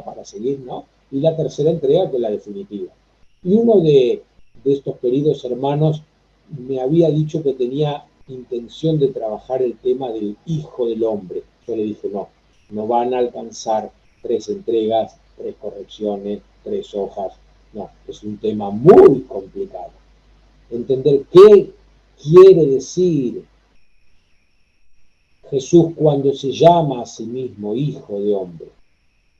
para seguir, ¿no? Y la tercera entrega, que es la definitiva. Y uno de estos queridos hermanos me había dicho que tenía intención de trabajar el tema del Hijo del Hombre. Yo le dije, no van a alcanzar 3 entregas, 3 correcciones, 3 hojas. No, es un tema muy complicado. Entender qué quiere decir Jesús cuando se llama a sí mismo Hijo de Hombre,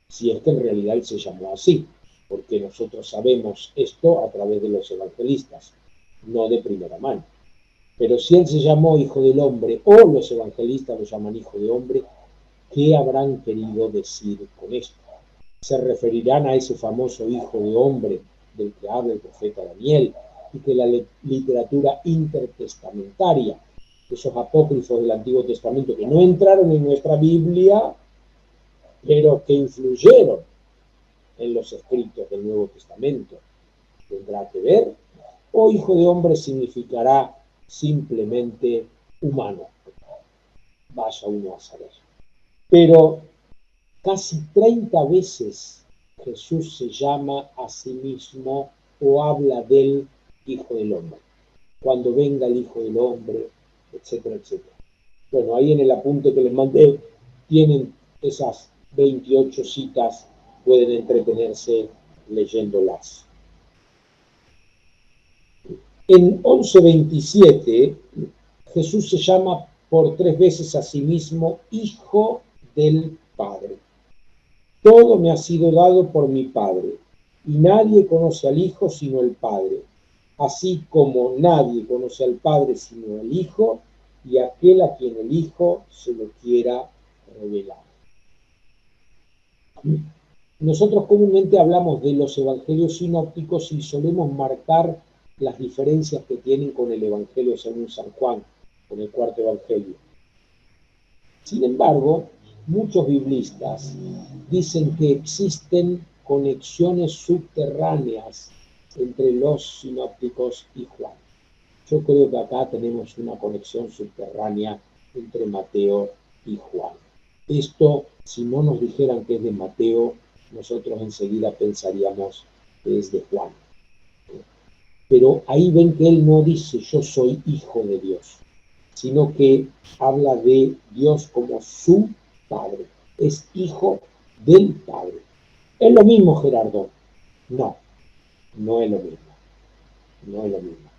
si es que en realidad él se llamó así, porque nosotros sabemos esto a través de los evangelistas, no de primera mano. Pero si él se llamó Hijo del Hombre, o los evangelistas lo llaman Hijo de Hombre, ¿qué habrán querido decir con esto? ¿Se referirán a ese famoso Hijo de Hombre del que habla el profeta Daniel y que la literatura intertestamentaria, esos apócrifos del Antiguo Testamento que no entraron en nuestra Biblia, pero que influyeron en los escritos del Nuevo Testamento, tendrá que ver? ¿O Hijo de Hombre significará simplemente humano? Vaya uno a saber. Pero casi 30 veces Jesús se llama a sí mismo o habla del Hijo del Hombre. Cuando venga el Hijo del Hombre, etcétera, etcétera. Bueno, ahí en el apunte que les mandé tienen esas 28 citas, pueden entretenerse leyéndolas. En 11:27, Jesús se llama por 3 veces a sí mismo Hijo del Padre. Todo me ha sido dado por mi Padre, y nadie conoce al Hijo sino el Padre, así como nadie conoce al Padre sino el Hijo, y aquel a quien el Hijo se lo quiera revelar. Nosotros comúnmente hablamos de los evangelios sinópticos y solemos marcar las diferencias que tienen con el Evangelio según San Juan, con el 4.º Evangelio. Sin embargo, muchos biblistas dicen que existen conexiones subterráneas entre los sinópticos y Juan. Yo creo que acá tenemos una conexión subterránea entre Mateo y Juan. Esto, si no nos dijeran que es de Mateo, nosotros enseguida pensaríamos que es de Juan. Pero ahí ven que él no dice yo soy hijo de Dios, sino que habla de Dios como su Padre. Es hijo del Padre. ¿Es lo mismo, Gerardo? No. no es lo mismo, no es lo mismo.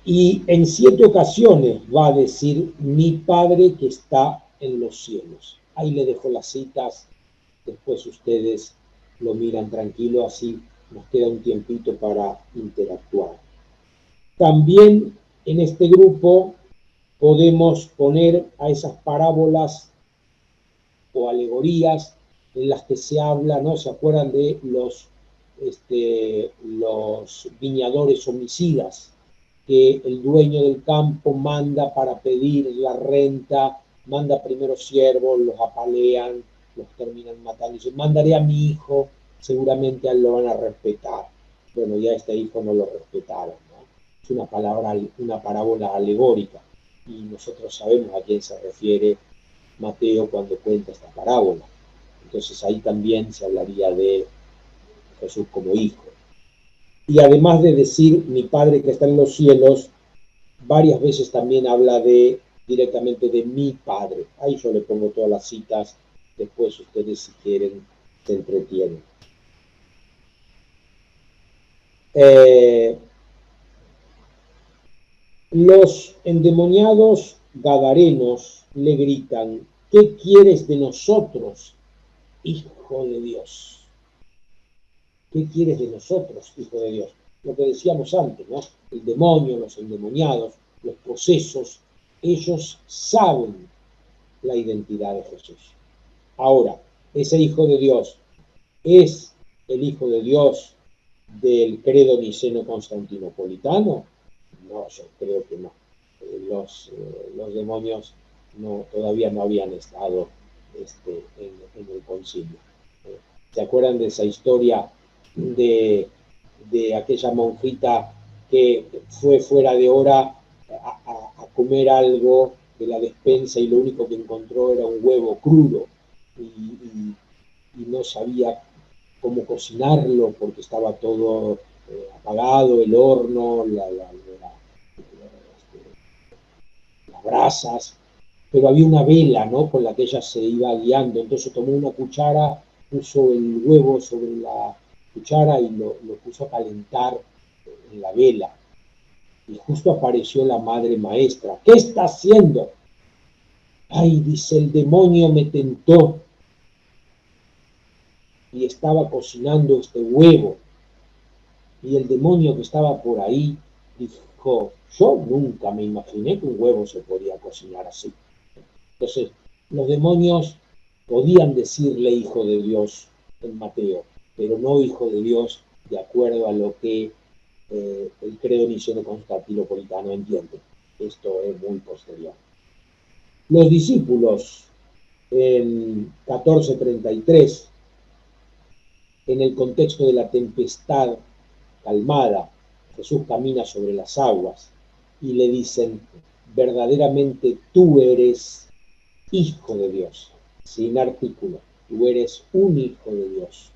Y en 7 ocasiones va a decir, mi Padre que está en los cielos. Ahí le dejo las citas, después ustedes lo miran tranquilo, así nos queda un tiempito para interactuar. También en este grupo podemos poner a esas parábolas o alegorías en las que se habla, ¿no? ¿Se acuerdan de los viñadores homicidas? Que el dueño del campo manda para pedir la renta, manda primero siervos, los apalean, los terminan matando. Dice, mandaré a mi hijo, seguramente a él lo van a respetar. Bueno, ya este hijo no lo respetaron, ¿no? Es una parábola alegórica. Y nosotros sabemos a quién se refiere Mateo cuando cuenta esta parábola. Entonces ahí también se hablaría de Jesús como hijo. Y además de decir mi Padre que está en los cielos, varias veces también habla directamente de mi Padre. Ahí yo le pongo todas las citas, después ustedes si quieren se entretienen. Los endemoniados gadarenos le gritan, ¿qué quieres de nosotros, Hijo de Dios? ¿Qué quieres de nosotros, Hijo de Dios? Lo que decíamos antes, ¿no? El demonio, los endemoniados, los posesos, ellos saben la identidad de Jesús. Ahora, ese Hijo de Dios es el Hijo de Dios del credo niceno-constantinopolitano. No, yo creo que no. Los demonios todavía no habían estado en el concilio. ¿Se acuerdan de esa historia de aquella monjita que fue fuera de hora a comer algo de la despensa y lo único que encontró era un huevo crudo y no sabía cómo cocinarlo porque estaba todo apagado, el horno, las brasas, pero había una vela, ¿no?, con la que ella se iba guiando. Entonces tomó una cuchara, puso el huevo sobre la cuchara y lo puso a calentar en la vela. Y justo apareció la madre maestra. ¿Qué está haciendo? Ay, dice, el demonio me tentó y estaba cocinando este huevo. Y el demonio que estaba por ahí dijo, yo nunca me imaginé que un huevo se podía cocinar así. Entonces, los demonios podían decirle hijo de Dios en Mateo, pero no hijo de Dios de acuerdo a lo que el credo niceno-constantinopolitano entiende. Esto es muy posterior. Los discípulos en 14:33, en el contexto de la tempestad calmada, Jesús camina sobre las aguas y le dicen, verdaderamente tú eres Hijo de Dios, sin artículo. Tú eres un Hijo de Dios,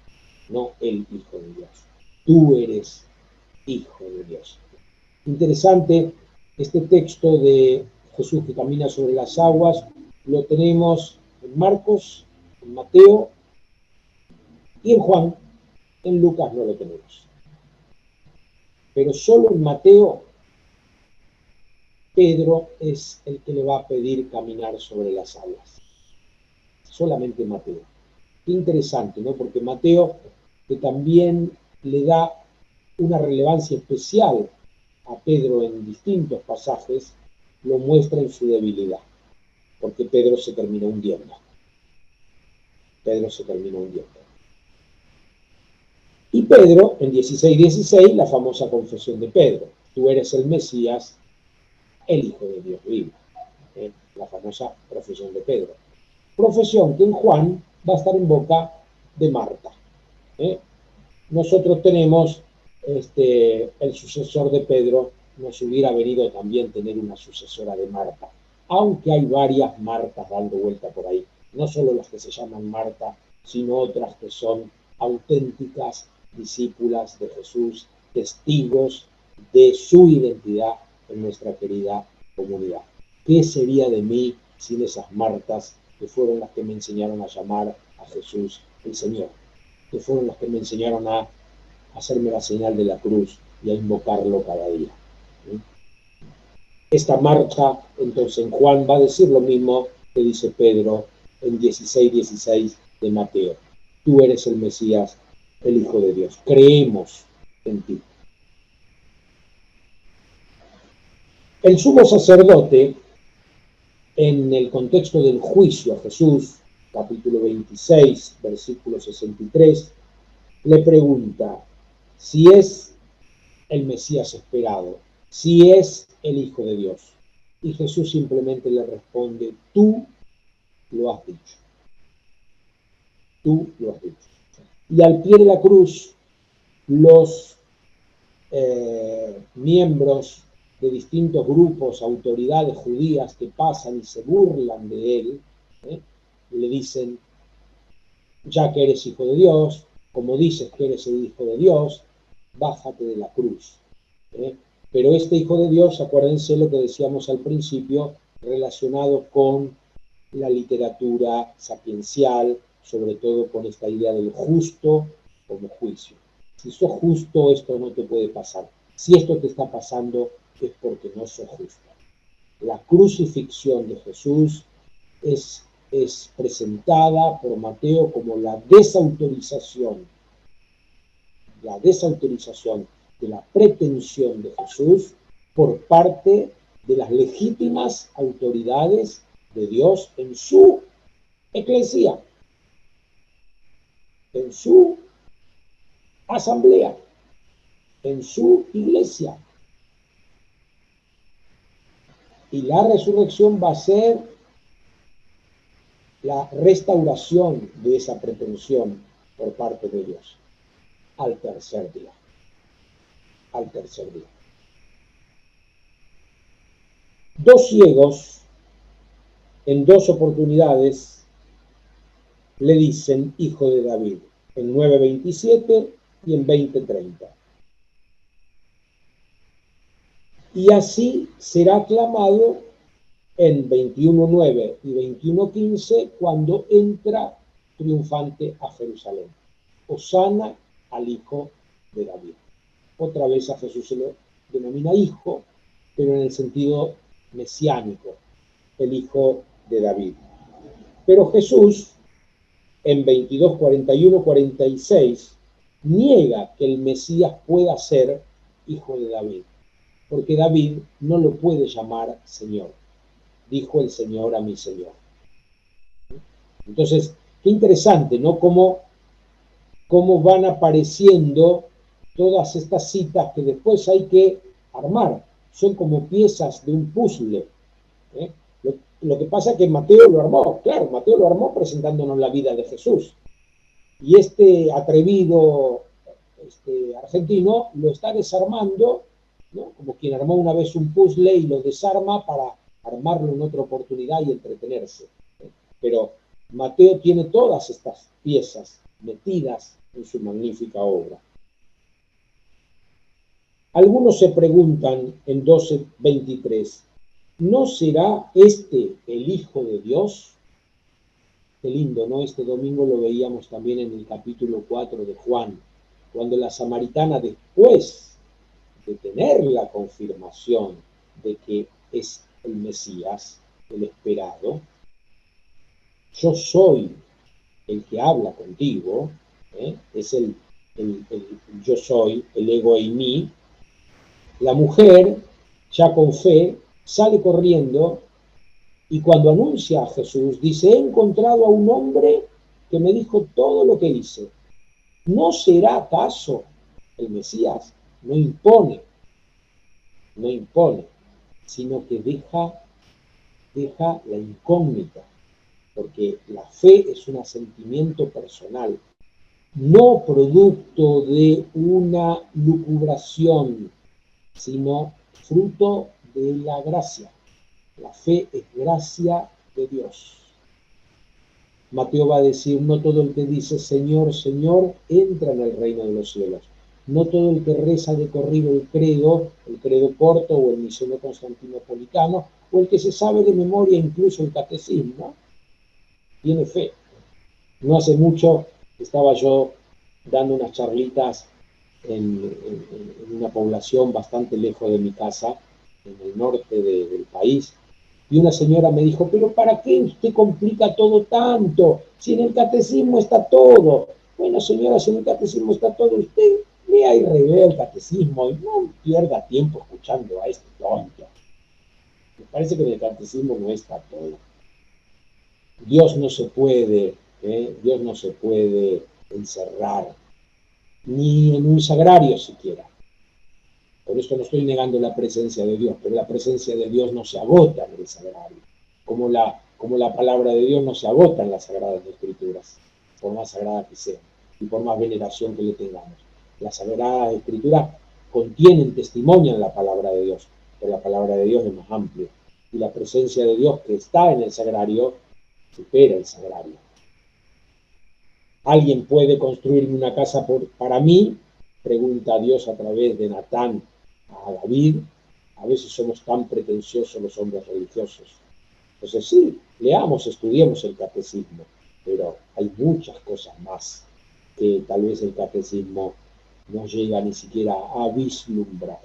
no el Hijo de Dios. Tú eres Hijo de Dios. Interesante, este texto de Jesús que camina sobre las aguas, lo tenemos en Marcos, en Mateo y en Juan. En Lucas no lo tenemos. Pero solo en Mateo, Pedro es el que le va a pedir caminar sobre las aguas. Solamente Mateo. Qué interesante, ¿no? Porque Mateo, que también le da una relevancia especial a Pedro en distintos pasajes, lo muestra en su debilidad, porque Pedro se terminó hundiendo. Pedro se terminó hundiendo. Y Pedro, en 16:16, la famosa confesión de Pedro, tú eres el Mesías, el Hijo de Dios vivo. La famosa profesión de Pedro. Profesión que en Juan va a estar en boca de Marta. Nosotros tenemos el sucesor de Pedro, nos hubiera venido también tener una sucesora de Marta, aunque hay varias Martas dando vuelta por ahí, no solo las que se llaman Marta, sino otras que son auténticas discípulas de Jesús, testigos de su identidad en nuestra querida comunidad. ¿Qué sería de mí sin esas Martas que fueron las que me enseñaron a llamar a Jesús el Señor? que fueron los que me enseñaron a hacerme la señal de la cruz y a invocarlo cada día. Esta marcha, entonces, en Juan va a decir lo mismo que dice Pedro en 16:16 de Mateo. Tú eres el Mesías, el Hijo de Dios. Creemos en ti. El sumo sacerdote, en el contexto del juicio a Jesús, capítulo 26, versículo 63, le pregunta si es el Mesías esperado, si es el Hijo de Dios. Y Jesús simplemente le responde, tú lo has dicho. Tú lo has dicho. Y al pie de la cruz, los miembros de distintos grupos, autoridades judías que pasan y se burlan de él, y le dicen, ya que eres hijo de Dios, como dices que eres el Hijo de Dios, bájate de la cruz. Pero este Hijo de Dios, acuérdense lo que decíamos al principio, relacionado con la literatura sapiencial, sobre todo con esta idea del justo como juicio. Si sos justo, esto no te puede pasar. Si esto te está pasando, es porque no sos justo. La crucifixión de Jesús es presentada por Mateo como la desautorización de la pretensión de Jesús por parte de las legítimas autoridades de Dios en su eclesía, en su asamblea, en su iglesia. Y la resurrección va a ser la restauración de esa pretensión por parte de Dios al tercer día. Al tercer día. Dos ciegos en dos oportunidades le dicen hijo de David, en 9:27 y en 20:30. Y así será aclamado en 21:9 y 21:15 cuando entra triunfante a Jerusalén. Hosana al Hijo de David. Otra vez a Jesús se lo denomina hijo, pero en el sentido mesiánico, el Hijo de David. Pero Jesús, en 22, 41, 46, niega que el Mesías pueda ser hijo de David, porque David no lo puede llamar Señor. Dijo el Señor a mi Señor. Entonces, qué interesante, ¿no? Cómo van apareciendo todas estas citas que después hay que armar. Son como piezas de un puzzle. Lo que pasa es que Mateo lo armó. Claro, Mateo lo armó presentándonos la vida de Jesús. Y este atrevido argentino lo está desarmando, ¿no? Como quien armó una vez un puzzle y lo desarma para armarlo en otra oportunidad y entretenerse. Pero Mateo tiene todas estas piezas metidas en su magnífica obra. Algunos se preguntan en 12:23, ¿no será este el Hijo de Dios? Qué lindo, ¿no? Este domingo lo veíamos también en el capítulo 4 de Juan, cuando la samaritana, después de tener la confirmación de que es el Mesías, el esperado, yo soy el que habla contigo, es el yo soy, el ego eimi. La mujer, ya con fe, sale corriendo y cuando anuncia a Jesús, dice, he encontrado a un hombre que me dijo todo lo que hice. ¿No será acaso el Mesías? No impone, sino que deja la incógnita, porque la fe es un asentimiento personal, no producto de una lucubración, sino fruto de la gracia. La fe es gracia de Dios. Mateo va a decir, no todo el que dice Señor, Señor, entra en el reino de los cielos. No todo el que reza de corrido el credo corto o el misionero constantinopolitano, o el que se sabe de memoria incluso el catecismo, tiene fe. No hace mucho estaba yo dando unas charlitas en una población bastante lejos de mi casa, en el norte del país, y una señora me dijo, pero ¿para qué usted complica todo tanto? Si en el catecismo está todo. Bueno, señora, si en el catecismo está todo, usted lea y revea el catecismo y no pierda tiempo escuchando a este tonto. Me parece que en el catecismo no está todo. Dios no se puede, Dios no se puede encerrar, ni en un sagrario siquiera. Por esto no estoy negando la presencia de Dios, pero la presencia de Dios no se agota en el sagrario, como la palabra de Dios no se agota en las Sagradas Escrituras, por más sagrada que sea, y por más veneración que le tengamos. Las Sagradas Escrituras contienen, testimonian la palabra de Dios, pero la palabra de Dios es más amplia, y la presencia de Dios que está en el sagrario supera el sagrario. ¿Alguien puede construirme una casa para mí? Pregunta a Dios a través de Natán a David. A veces somos tan pretenciosos los hombres religiosos. Entonces sí, leamos, estudiemos el catecismo, pero hay muchas cosas más que tal vez el catecismo no llega ni siquiera a vislumbrar.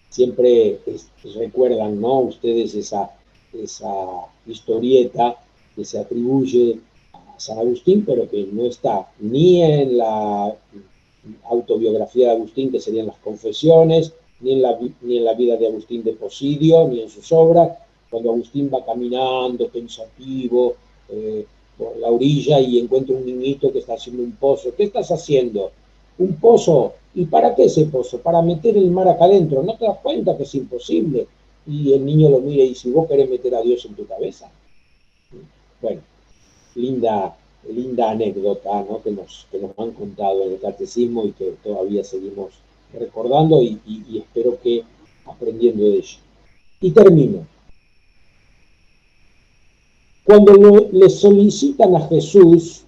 Siempre recuerdan, ¿no?, ustedes esa historieta que se atribuye a San Agustín, pero que no está ni en la autobiografía de Agustín, que serían las Confesiones, ni en la vida de Agustín de Posidio, ni en sus obras, cuando Agustín va caminando pensativo por la orilla y encuentra un niñito que está haciendo un pozo. ¿Qué estás haciendo? Un pozo. ¿Y para qué ese pozo? Para meter el mar acá adentro. ¿No te das cuenta que es imposible? Y el niño lo mira y dice, ¿vos querés meter a Dios en tu cabeza? Bueno, linda anécdota, ¿no?, que nos han contado en el catecismo y que todavía seguimos recordando y espero que aprendiendo de ello. Y termino. Cuando le solicitan a Jesús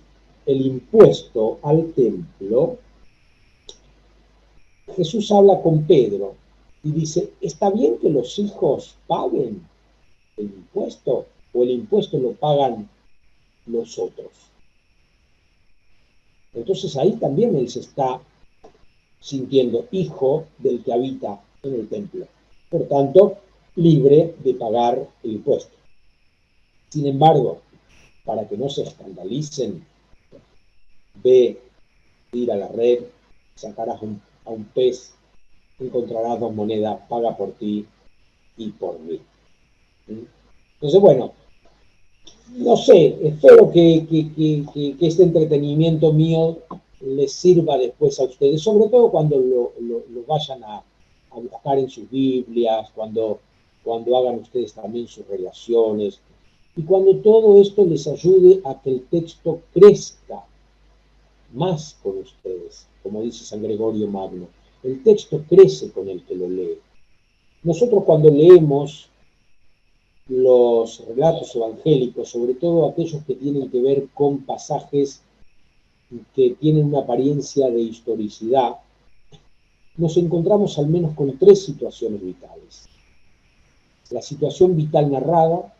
el impuesto al templo, Jesús habla con Pedro y dice, ¿está bien que los hijos paguen el impuesto o el impuesto lo pagan los otros? Entonces ahí también él se está sintiendo hijo del que habita en el templo. Por tanto, libre de pagar el impuesto. Sin embargo, para que no se escandalicen, ve, tira la red, sacarás a un pez, encontrarás 2 monedas, paga por ti y por mí. Entonces, bueno, no sé, espero que este entretenimiento mío les sirva después a ustedes, sobre todo cuando lo vayan a buscar en sus Biblias, cuando hagan ustedes también sus relaciones, y cuando todo esto les ayude a que el texto crezca más con ustedes, como dice San Gregorio Magno. El texto crece con el que lo lee. Nosotros cuando leemos los relatos evangélicos, sobre todo aquellos que tienen que ver con pasajes que tienen una apariencia de historicidad, nos encontramos al menos con 3 situaciones vitales. La situación vital narrada,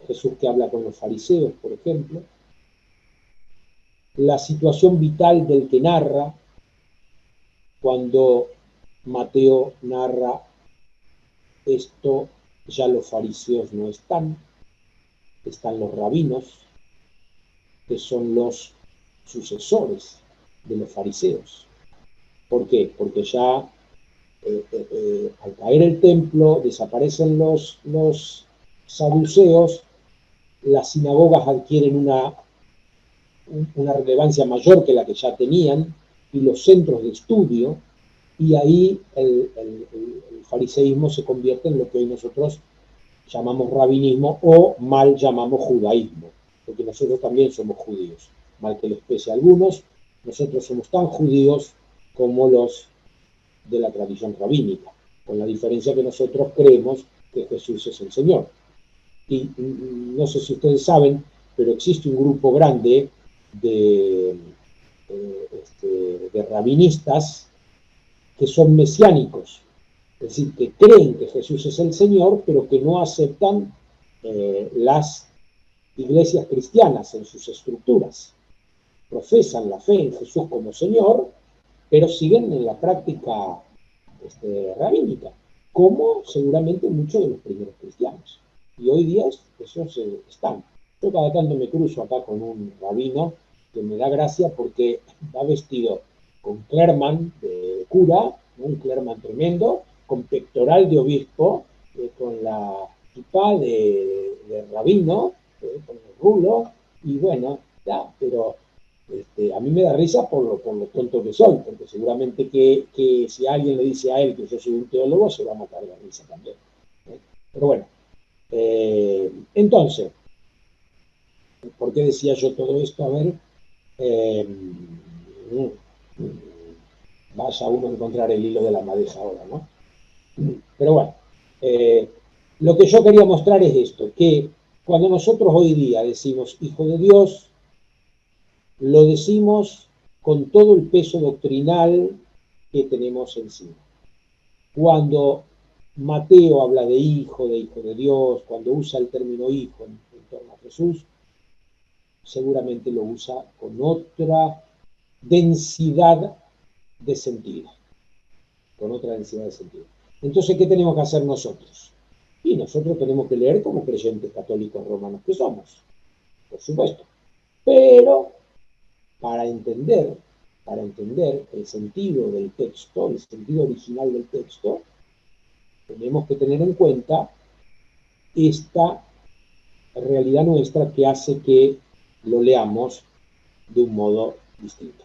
Jesús que habla con los fariseos, por ejemplo. La situación vital del que narra, cuando Mateo narra esto, ya los fariseos no están los rabinos, que son los sucesores de los fariseos. ¿Por qué? Porque ya al caer el templo desaparecen los saduceos, las sinagogas adquieren una relevancia mayor que la que ya tenían, y los centros de estudio, y ahí el fariseísmo se convierte en lo que hoy nosotros llamamos rabinismo o mal llamamos judaísmo, porque nosotros también somos judíos, mal que les pese a algunos, nosotros somos tan judíos como los de la tradición rabínica, con la diferencia que nosotros creemos que Jesús es el Señor. Y no sé si ustedes saben, pero existe un grupo grande de rabinistas que son mesiánicos, es decir, que creen que Jesús es el Señor, pero que no aceptan las iglesias cristianas en sus estructuras. profesan la fe en Jesús como Señor, pero siguen en la práctica rabínica, como seguramente muchos de los primeros cristianos. Y hoy día esos están. Yo cada tanto me cruzo acá con un rabino que me da gracia porque va vestido con clerman de cura, ¿no? Un clerman tremendo, con pectoral de obispo, con la kipá de rabino, con el rulo, y bueno, ya, pero a mí me da risa por lo tonto que soy, porque seguramente que si alguien le dice a él que yo soy un teólogo, se va a matar de risa también. Pero bueno, entonces, ¿por qué decía yo todo esto? A ver, vaya uno a encontrar el hilo de la madeja ahora, ¿no? Pero bueno, lo que yo quería mostrar es esto, que cuando nosotros hoy día decimos hijo de Dios, lo decimos con todo el peso doctrinal que tenemos encima. Cuando Mateo habla de hijo de Dios, cuando usa el término hijo en torno a Jesús, seguramente lo usa con otra densidad de sentido. Con otra densidad de sentido. Entonces, ¿qué tenemos que hacer nosotros? Y nosotros tenemos que leer como creyentes católicos romanos que somos, por supuesto. Pero para entender el sentido del texto, el sentido original del texto, tenemos que tener en cuenta esta realidad nuestra que hace que lo leamos de un modo distinto.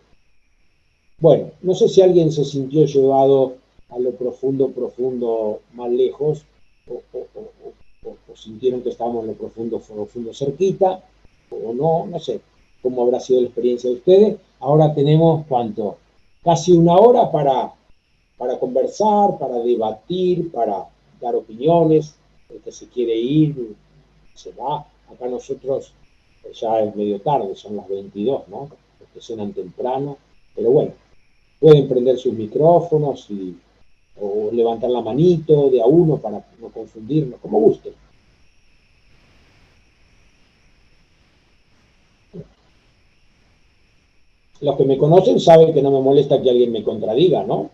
Bueno, no sé si alguien se sintió llevado a lo profundo, más lejos, o sintieron que estábamos en lo profundo cerquita, o no sé cómo habrá sido la experiencia de ustedes. Ahora tenemos, ¿cuánto? Casi una hora para conversar, para debatir, para dar opiniones. El que se quiere ir, se va. Acá nosotros ya es medio tarde, son las 22, ¿no? Los que cenan temprano, pero bueno, pueden prender sus micrófonos o levantar la manito de a uno para no confundirnos, como gusten. Los que me conocen saben que no me molesta que alguien me contradiga, ¿no?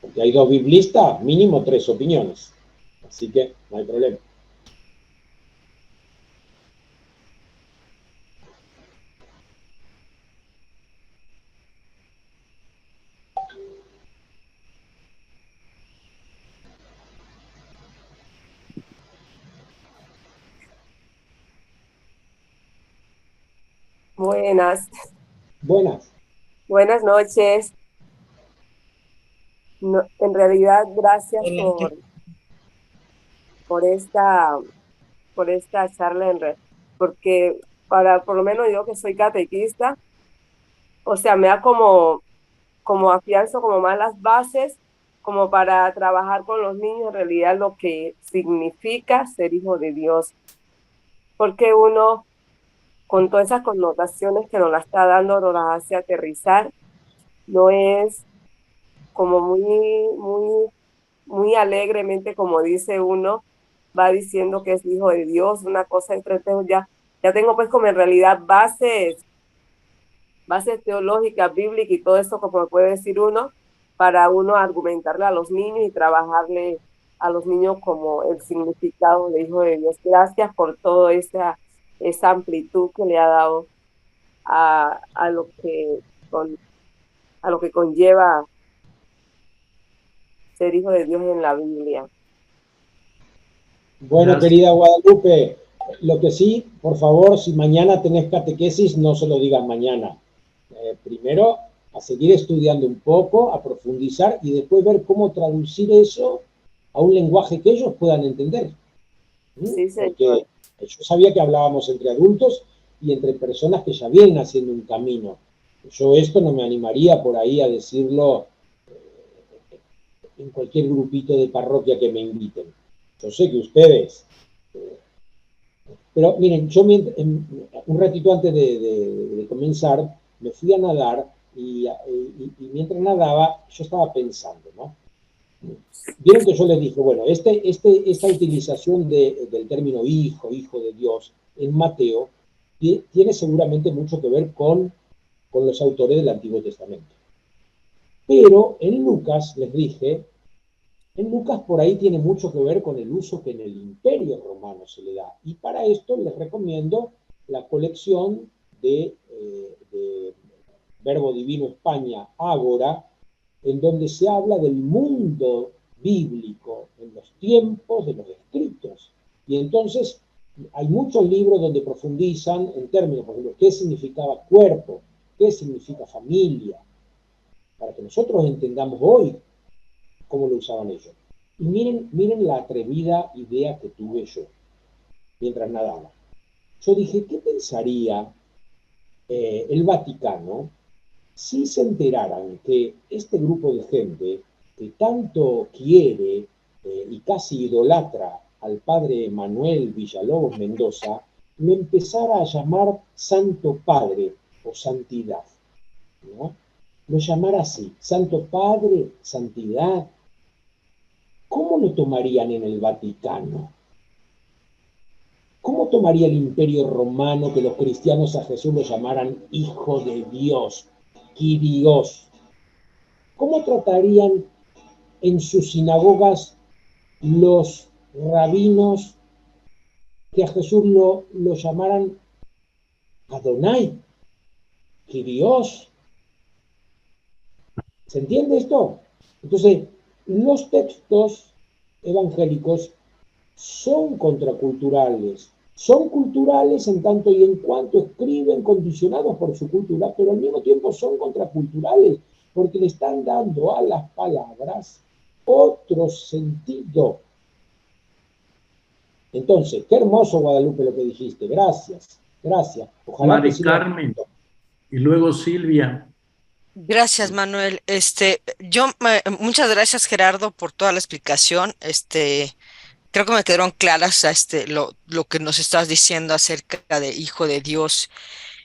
Porque hay dos biblistas, mínimo 3 opiniones. Así que no hay problema. Buenas, Buenas. buenas noches. No, en realidad, gracias por esta, por esta charla, porque por lo menos yo que soy catequista, o sea, me da como afianzo como más las bases, como para trabajar con los niños en realidad lo que significa ser hijo de Dios. Porque uno, con todas esas connotaciones que nos las está dando, nos las hace aterrizar, no es como muy alegremente, como dice uno, va diciendo que es hijo de Dios, una cosa entre ya tengo pues como en realidad bases teológicas, bíblicas y todo eso, como puede decir uno, para uno argumentarle a los niños y trabajarle a los niños como el significado de hijo de Dios. Gracias por toda esa amplitud que le ha dado a lo a lo que conlleva ser hijo de Dios en la Biblia. Bueno, querida Guadalupe, lo que sí, por favor, si mañana tenés catequesis, no se lo digas mañana. Primero, a seguir estudiando un poco, a profundizar y después ver cómo traducir eso a un lenguaje que ellos puedan entender. Sí, señor. Porque yo sabía que hablábamos entre adultos y entre personas que ya vienen haciendo un camino. Yo esto no me animaría por ahí a decirlo en cualquier grupito de parroquia que me inviten. Yo sé que ustedes... pero miren, yo un ratito antes de comenzar me fui a nadar y mientras nadaba yo estaba pensando, ¿no? Vieron que yo les dije, bueno, esta utilización del término hijo de Dios en Mateo tiene seguramente mucho que ver con los autores del Antiguo Testamento. Pero en Lucas, les dije, en Lucas por ahí tiene mucho que ver con el uso que en el Imperio Romano se le da. Y para esto les recomiendo la colección de Verbo Divino España, Ágora, en donde se habla del mundo bíblico en los tiempos de los escritos. Y entonces hay muchos libros donde profundizan en términos, por ejemplo, qué significaba cuerpo, qué significa familia, para que nosotros entendamos hoy cómo lo usaban ellos. Y miren la atrevida idea que tuve yo mientras nadaba. Yo dije, ¿qué pensaría el Vaticano si se enteraran que este grupo de gente que tanto quiere y casi idolatra al padre Manuel Villalobos Mendoza, lo empezara a llamar Santo Padre o Santidad, ¿no? Lo llamara así, Santo Padre, Santidad. ¿Cómo lo tomarían en el Vaticano? ¿Cómo tomaría el Imperio Romano que los cristianos a Jesús lo llamaran Hijo de Dios, Kyrios? ¿Cómo tratarían en sus sinagogas los rabinos que a Jesús lo llamaran Adonai, Kyrios? ¿Se entiende esto? Entonces, los textos evangélicos son contraculturales. Son culturales en tanto y en cuanto escriben condicionados por su cultura, pero al mismo tiempo son contraculturales porque le están dando a las palabras otro sentido. Entonces, qué hermoso, Guadalupe, lo que dijiste. Gracias, gracias. Ojalá Mari Carmen y luego Silvia. Gracias, Manuel. Muchas gracias, Gerardo, por toda la explicación. Creo que me quedaron claras lo que nos estás diciendo acerca de Hijo de Dios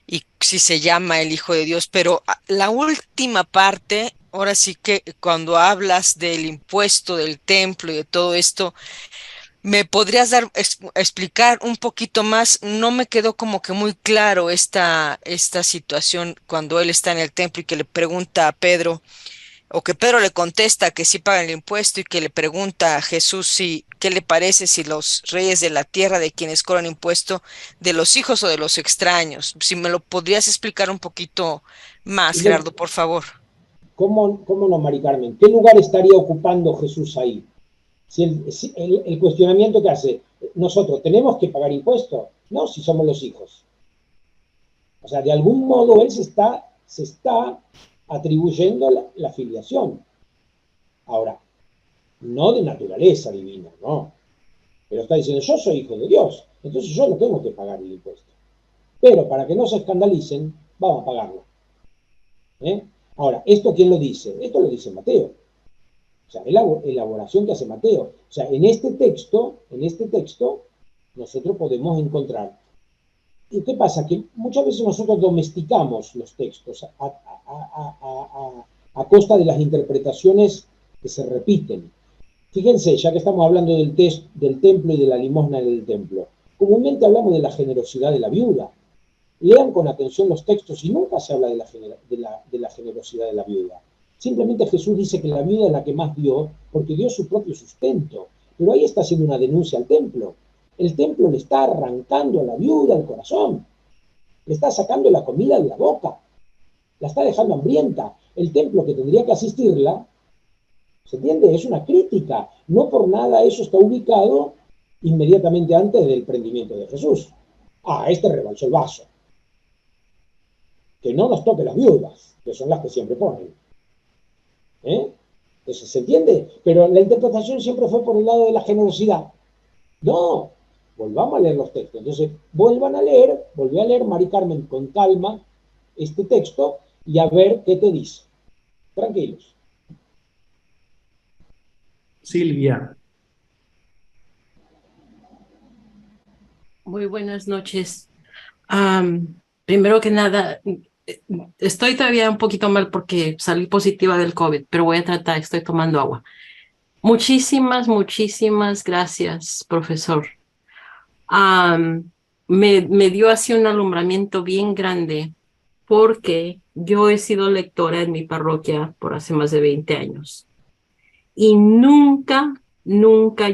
y si se llama el Hijo de Dios, pero la última parte, ahora sí que cuando hablas del impuesto del templo y de todo esto, ¿me podrías explicar un poquito más? No me quedó como que muy claro esta situación cuando él está en el templo y que le pregunta a Pedro, o que Pedro le contesta que sí pagan el impuesto y que le pregunta a Jesús si qué le parece si los reyes de la tierra de quienes cobran impuesto de los hijos o de los extraños. Si me lo podrías explicar un poquito más, Gerardo, por favor. ¿Cómo no, Mari Carmen? ¿Qué lugar estaría ocupando Jesús ahí? Si el cuestionamiento que hace, nosotros tenemos que pagar impuestos, no, si somos los hijos. O sea, de algún modo él se está atribuyendo la filiación. Ahora, no de naturaleza divina, no. Pero está diciendo, yo soy hijo de Dios, entonces yo no tengo que pagar el impuesto. Pero para que no se escandalicen, vamos a pagarlo. Ahora, ¿esto quién lo dice? Esto lo dice Mateo. O sea, es la elaboración que hace Mateo. O sea, en este texto, nosotros podemos encontrar. ¿Y qué pasa? Que muchas veces nosotros domesticamos los textos a costa de las interpretaciones que se repiten. Fíjense, ya que estamos hablando del templo y de la limosna del templo, comúnmente hablamos de la generosidad de la viuda. Lean con atención los textos y nunca se habla de la generosidad de la viuda. Simplemente Jesús dice que la viuda es la que más dio porque dio su propio sustento. Pero ahí está haciendo una denuncia al templo. El templo le está arrancando a la viuda el corazón. Le está sacando la comida de la boca. La está dejando hambrienta. El templo que tendría que asistirla, ¿se entiende? Es una crítica. No por nada eso está ubicado inmediatamente antes del prendimiento de Jesús. Este rebalsó el vaso. Que no nos toque las viudas, que son las que siempre ponen. Entonces, ¿se entiende? Pero la interpretación siempre fue por el lado de la generosidad. No, volvamos a leer los textos. Entonces, volví a leer, Mari Carmen, con calma, este texto y a ver qué te dice. Tranquilos. Silvia. Muy buenas noches. Primero que nada, estoy todavía un poquito mal porque salí positiva del COVID, pero voy a tratar, estoy tomando agua. Muchísimas gracias, profesor. me dio así un alumbramiento bien grande porque yo he sido lectora en mi parroquia por hace más de 20 años y nunca,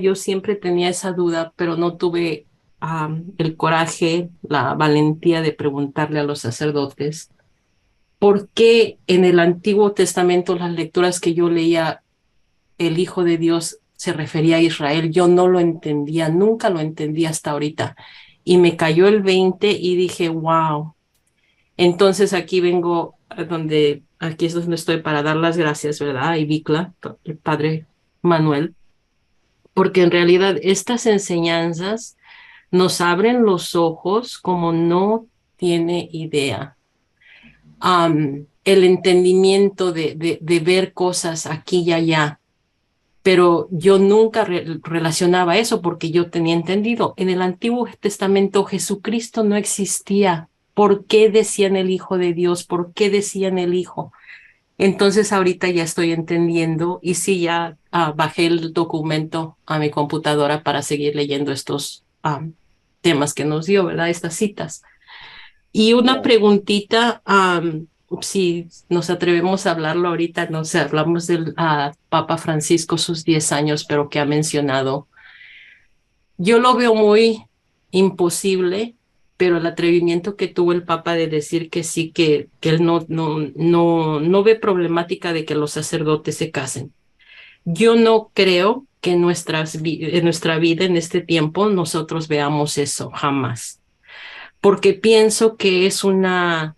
yo siempre tenía esa duda, pero no tuve el coraje, la valentía de preguntarle a los sacerdotes por qué en el Antiguo Testamento las lecturas que yo leía, el Hijo de Dios se refería a Israel. Yo no lo entendía, nunca lo entendí hasta ahorita. Y me cayó el 20 y dije, wow. Entonces aquí vengo aquí es donde estoy para dar las gracias, ¿verdad? A Ibicla, el padre Manuel, porque en realidad estas enseñanzas nos abren los ojos como no tiene idea. El entendimiento de ver cosas aquí y allá, pero yo nunca relacionaba eso porque yo tenía entendido. En el Antiguo Testamento Jesucristo no existía. ¿Por qué decían el Hijo de Dios? ¿Por qué decían el Hijo? Entonces ahorita ya estoy entendiendo y sí, ya bajé el documento a mi computadora para seguir leyendo estos temas que nos dio, ¿verdad? Estas citas. Y una preguntita, si nos atrevemos a hablarlo ahorita, no sé, hablamos del Papa Francisco, sus 10 años, pero que ha mencionado. Yo lo veo muy imposible, pero el atrevimiento que tuvo el Papa de decir que sí, que él no ve problemática de que los sacerdotes se casen. Yo no creo que en nuestra vida, en este tiempo, nosotros veamos eso, jamás. Porque pienso que es la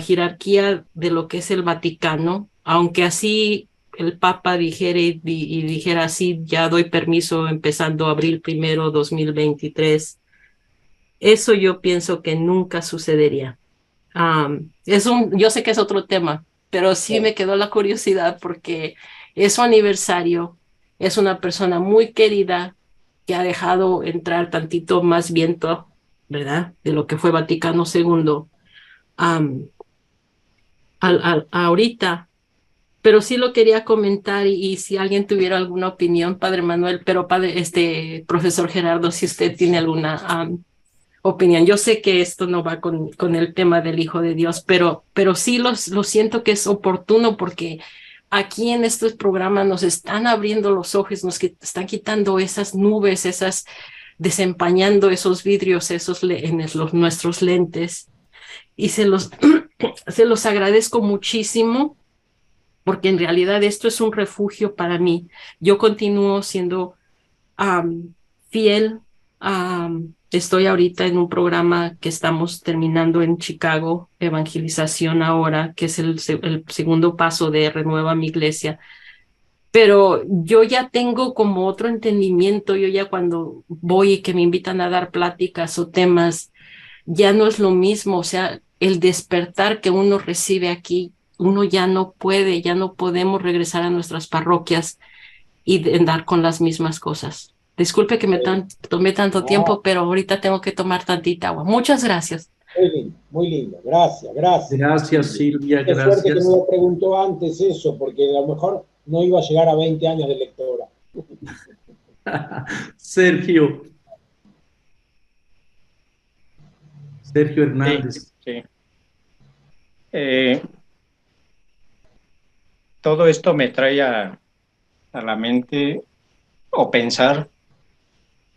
jerarquía de lo que es el Vaticano, aunque así el Papa dijera y dijera así, ya doy permiso empezando abril 1, 2023, eso yo pienso que nunca sucedería. Yo sé que es otro tema, pero sí me quedó la curiosidad porque es su aniversario, es una persona muy querida que ha dejado entrar tantito más viento, ¿verdad? De lo que fue Vaticano II, ahorita. Pero sí lo quería comentar y si alguien tuviera alguna opinión, Padre Manuel, pero profesor Gerardo, si usted tiene alguna opinión. Yo sé que esto no va con el tema del Hijo de Dios, pero sí lo siento que es oportuno porque aquí en estos programas nos están abriendo los ojos, están quitando esas nubes, desempañando esos vidrios, nuestros lentes. Y se los agradezco muchísimo porque en realidad esto es un refugio para mí. Yo continúo siendo fiel. Estoy ahorita en un programa que estamos terminando en Chicago, Evangelización Ahora, que es el segundo paso de Renueva mi Iglesia. Pero yo ya tengo como otro entendimiento, yo ya cuando voy y que me invitan a dar pláticas o temas, ya no es lo mismo, o sea, el despertar que uno recibe aquí, uno ya no podemos regresar a nuestras parroquias y andar con las mismas cosas. Disculpe que tomé tanto tiempo, pero ahorita tengo que tomar tantita agua. Muchas gracias. Muy lindo. Gracias, gracias. Gracias, Silvia, Qué gracias. suerte que no me preguntó antes eso, porque a lo mejor no iba a llegar a 20 años de lectora. Sergio Hernández. Sí. Todo esto me trae a la mente o pensar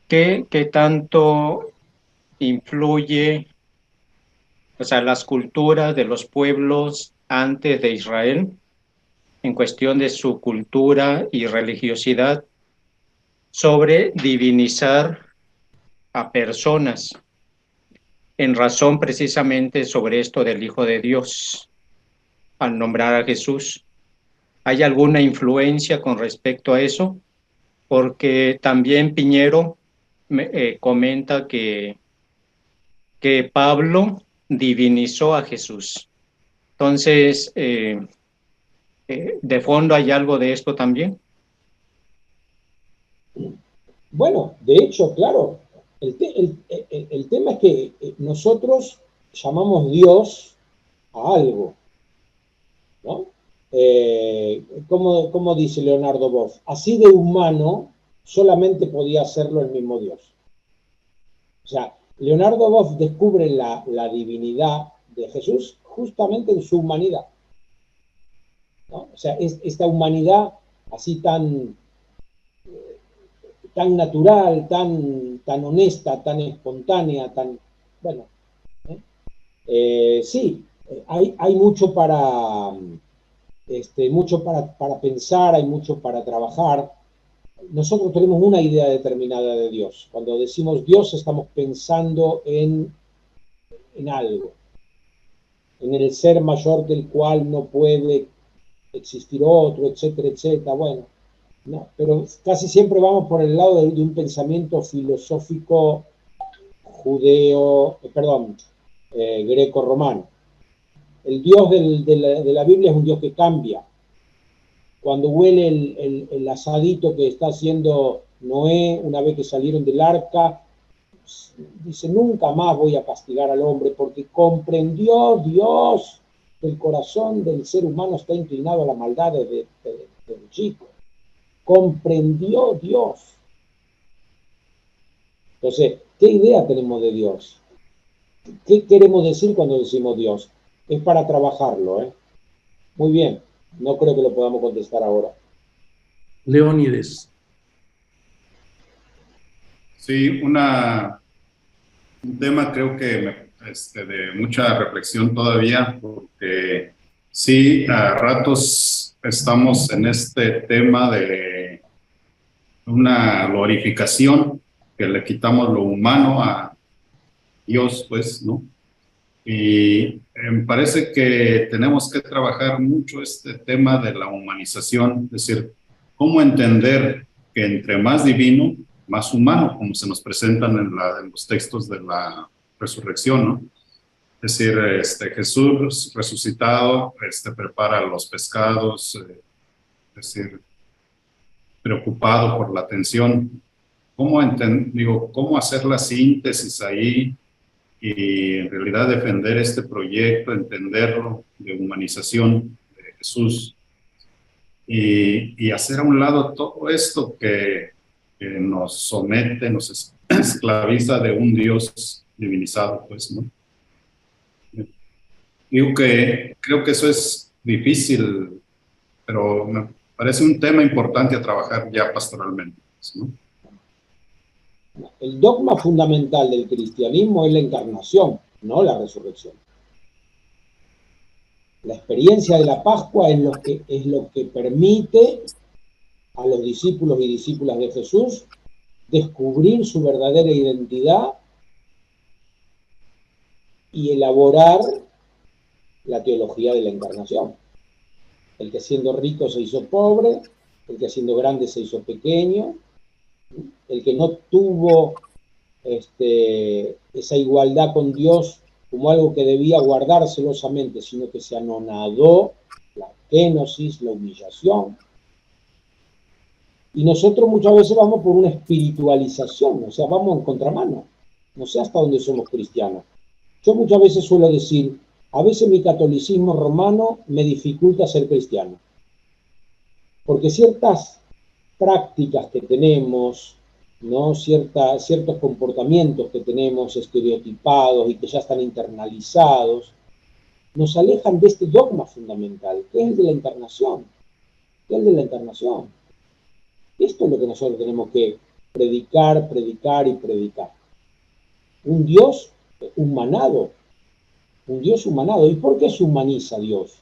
qué tanto influye, o sea, las culturas de los pueblos antes de Israel en cuestión de su cultura y religiosidad sobre divinizar a personas en razón precisamente sobre esto del Hijo de Dios al nombrar a Jesús. ¿Hay alguna influencia con respecto a eso? Porque también Piñero comenta que Pablo divinizó a Jesús. Entonces, ¿de fondo hay algo de esto también? Bueno, de hecho, claro, el tema es que nosotros llamamos Dios a algo, ¿no? ¿Cómo dice Leonardo Boff? Así de humano solamente podía hacerlo el mismo Dios. O sea, Leonardo Boff descubre la divinidad de Jesús justamente en su humanidad, ¿no? O sea, esta humanidad así tan natural, tan honesta, tan espontánea, tan, bueno, sí, hay mucho para pensar, hay mucho para trabajar. Nosotros tenemos una idea determinada de Dios. Cuando decimos Dios estamos pensando en algo, en el ser mayor del cual no puede existir otro, etcétera, etcétera. Bueno, no, pero casi siempre vamos por el lado de un pensamiento filosófico greco-romano. El Dios de la Biblia es un Dios que cambia. Cuando huele el asadito que está haciendo Noé una vez que salieron del arca, dice, nunca más voy a castigar al hombre porque comprendió Dios que el corazón del ser humano está inclinado a la maldad desde chico. Comprendió Dios. Entonces, ¿qué idea tenemos de Dios? ¿Qué queremos decir cuando decimos Dios? Es para trabajarlo, ¿eh? Muy bien, no creo que lo podamos contestar ahora. Leónides. Sí, un tema creo que de mucha reflexión todavía, porque sí, a ratos estamos en este tema de una glorificación, que le quitamos lo humano a Dios, pues, ¿no? Y me parece que tenemos que trabajar mucho este tema de la humanización, es decir, cómo entender que entre más divino, más humano, como se nos presentan en los textos de la resurrección, ¿no? Es decir, Jesús resucitado prepara los pescados, es decir, preocupado por la atención. ¿Cómo hacer la síntesis ahí y en realidad defender este proyecto, entenderlo de humanización de Jesús y hacer a un lado todo esto que nos somete, nos esclaviza de un Dios divinizado, pues, ¿no? Digo que creo que eso es difícil, pero me parece un tema importante a trabajar ya pastoralmente, ¿no? El dogma fundamental del cristianismo es la encarnación, no la resurrección. La experiencia de la Pascua es lo que permite a los discípulos y discípulas de Jesús descubrir su verdadera identidad y elaborar la teología de la encarnación. El que siendo rico se hizo pobre, el que siendo grande se hizo pequeño, el que no tuvo esa igualdad con Dios como algo que debía guardar celosamente, sino que se anonadó, la kenosis, la humillación. Y nosotros muchas veces vamos por una espiritualización, o sea, vamos en contramano. No sé hasta dónde somos cristianos. Yo muchas veces suelo decir, a veces mi catolicismo romano me dificulta ser cristiano. Porque ciertas prácticas que tenemos, ¿no? Ciertos comportamientos que tenemos estereotipados y que ya están internalizados, nos alejan de este dogma fundamental, que es el de la encarnación. Que es el de la encarnación. Esto es lo que nosotros tenemos que predicar, predicar y predicar. Un Dios humanado. Un Dios humanado. ¿Y por qué se humaniza Dios?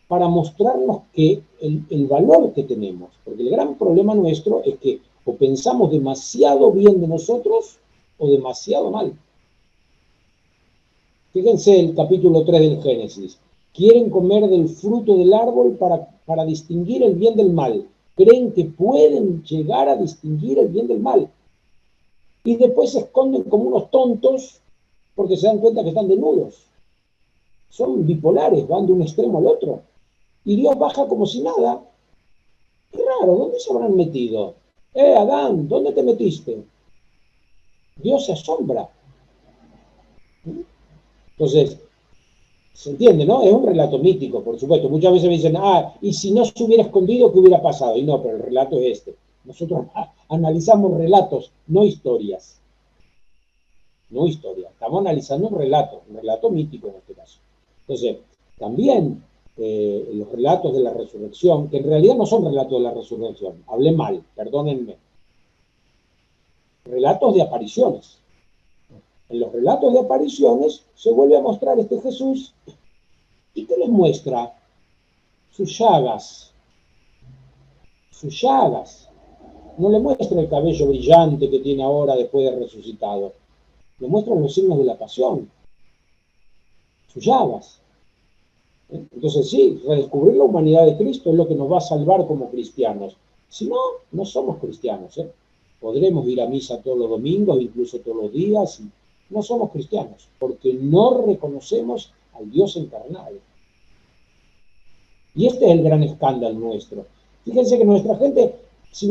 Para mostrarnos que el valor que tenemos. Porque el gran problema nuestro es que o pensamos demasiado bien de nosotros o demasiado mal. Fíjense el capítulo 3 del Génesis. Quieren comer del fruto del árbol para distinguir el bien del mal. Creen que pueden llegar a distinguir el bien del mal. Y después se esconden como unos tontos porque se dan cuenta que están desnudos. Son bipolares, van de un extremo al otro. Y Dios baja como si nada. Qué raro, ¿dónde se habrán metido? Adán, ¿dónde te metiste? Dios se asombra. Entonces, se entiende, ¿no? Es un relato mítico, por supuesto. Muchas veces me dicen, y si no se hubiera escondido, ¿qué hubiera pasado? Y no, pero el relato es este. Nosotros analizamos relatos, no historias. no historia. Estamos analizando un relato mítico en este caso. Entonces, también los relatos de la resurrección, que en realidad no son relatos de la resurrección, hablé mal, perdónenme. Relatos de apariciones. En los relatos de apariciones se vuelve a mostrar este Jesús, y que les muestra sus llagas. Sus llagas. No le muestra el cabello brillante que tiene ahora después de resucitado. Le muestra los signos de la pasión. Sus llagas. Entonces sí, redescubrir la humanidad de Cristo es lo que nos va a salvar como cristianos. Si no, no somos cristianos. Podremos ir a misa todos los domingos, incluso todos los días. No somos cristianos, porque no reconocemos al Dios encarnado. Y este es el gran escándalo nuestro. Fíjense que nuestra gente, si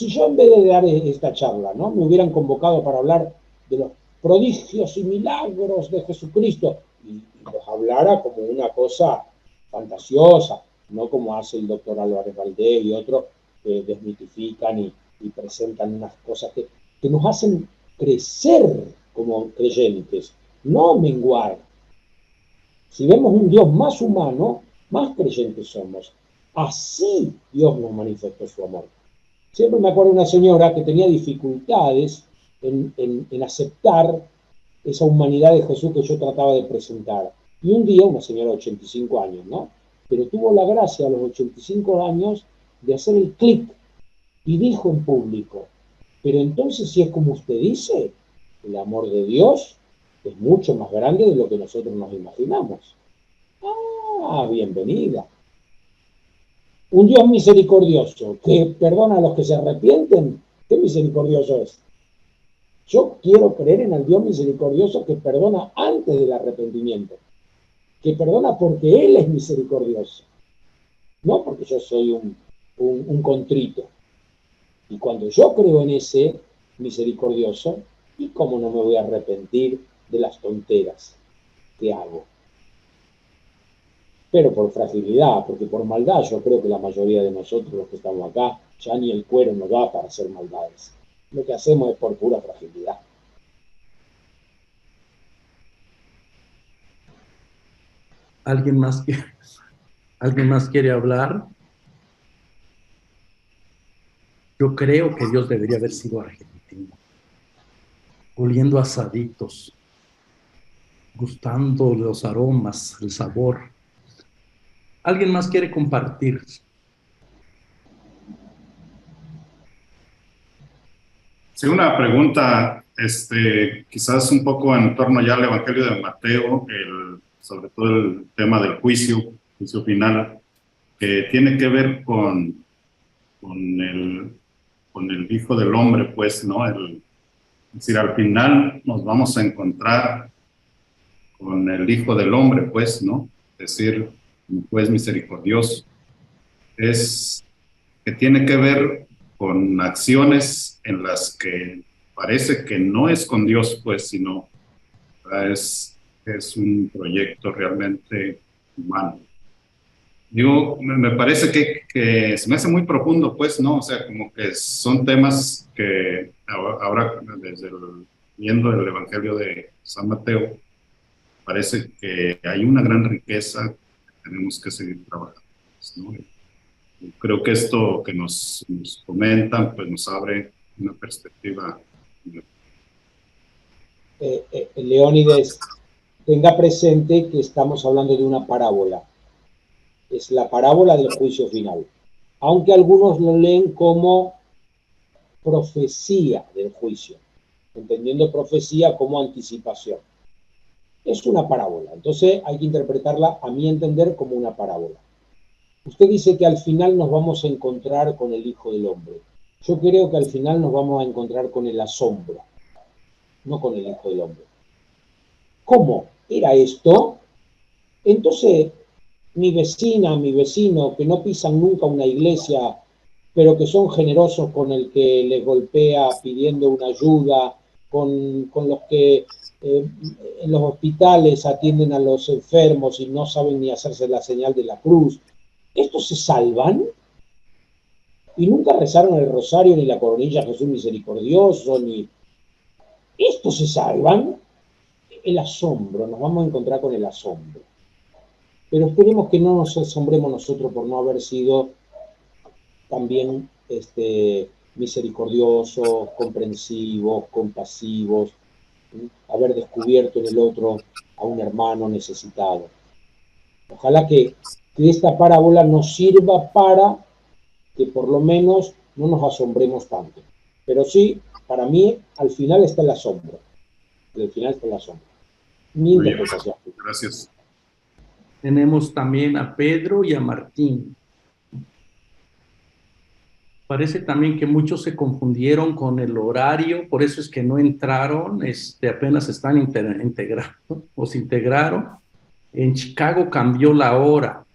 yo en vez de dar esta charla, ¿no?, me hubieran convocado para hablar de los prodigios y milagros de Jesucristo, y los hablara como una cosa fantasiosa, no como hace el doctor Álvarez Valdés y otros que desmitifican y presentan unas cosas que nos hacen crecer como creyentes, no menguar. Si vemos un Dios más humano, más creyentes somos. Así Dios nos manifestó su amor. Siempre me acuerdo de una señora que tenía dificultades en aceptar esa humanidad de Jesús que yo trataba de presentar. Y un día, una señora de 85 años, ¿no?, pero tuvo la gracia a los 85 años de hacer el clic y dijo en público: pero entonces, si es como usted dice, el amor de Dios es mucho más grande de lo que nosotros nos imaginamos. Ah, bienvenida. Un Dios misericordioso que perdona a los que se arrepienten. ¿Qué misericordioso es? Yo quiero creer en el Dios misericordioso que perdona antes del arrepentimiento, que perdona porque Él es misericordioso, no porque yo soy un contrito. Y cuando yo creo en ese misericordioso, ¿y cómo no me voy a arrepentir de las tonteras que hago? Pero por fragilidad, porque por maldad, yo creo que la mayoría de nosotros, los que estamos acá, ya ni el cuero nos da para hacer maldades. Lo que hacemos es por pura fragilidad. ¿Alguien más quiere hablar? Yo creo que Dios debería haber sido argentino, oliendo asaditos, gustando los aromas, el sabor. ¿Alguien más quiere compartir? Sí, una pregunta, quizás un poco en torno ya al Evangelio de Mateo, sobre todo el tema del juicio final, que tiene que ver con el Hijo del Hombre, pues, ¿no? Es decir, al final nos vamos a encontrar con el Hijo del Hombre, pues, ¿no? Es decir, un juez misericordioso. Es que tiene que ver con acciones en las que parece que no es con Dios, pues, sino es un proyecto realmente humano. Digo, me parece que se me hace muy profundo, pues, ¿no? O sea, como que son temas que ahora viendo el Evangelio de San Mateo, parece que hay una gran riqueza que tenemos que seguir trabajando, ¿no? Creo que esto que nos comentan, pues nos abre una perspectiva. Leónides, tenga presente que estamos hablando de una parábola. Es la parábola del juicio final. Aunque algunos lo leen como profecía del juicio, entendiendo profecía como anticipación. Es una parábola, entonces hay que interpretarla, a mi entender, como una parábola. Usted dice que al final nos vamos a encontrar con el Hijo del Hombre. Yo creo que al final nos vamos a encontrar con el asombro, no con el Hijo del Hombre. ¿Cómo era esto? Entonces, mi vecina, mi vecino, que no pisan nunca una iglesia, pero que son generosos con el que les golpea pidiendo una ayuda, con los que en los hospitales atienden a los enfermos y no saben ni hacerse la señal de la cruz, ¿estos se salvan? Y nunca rezaron el rosario, ni la coronilla Jesús misericordioso, ni... ¿Estos se salvan? el asombro, nos vamos a encontrar con el asombro. Pero esperemos que no nos asombremos nosotros por no haber sido también misericordiosos, comprensivos, compasivos, ¿sí? Haber descubierto en el otro a un hermano necesitado. Ojalá que esta parábola nos sirva para que por lo menos no nos asombremos tanto. Pero sí, para mí, al final está el asombro. Al final está el asombro. Mi Muy bien, interpretación. gracias. Tenemos también a Pedro y a Martín. Parece también que muchos se confundieron con el horario, por eso es que no entraron, apenas están integrando o se integraron. En Chicago cambió la hora,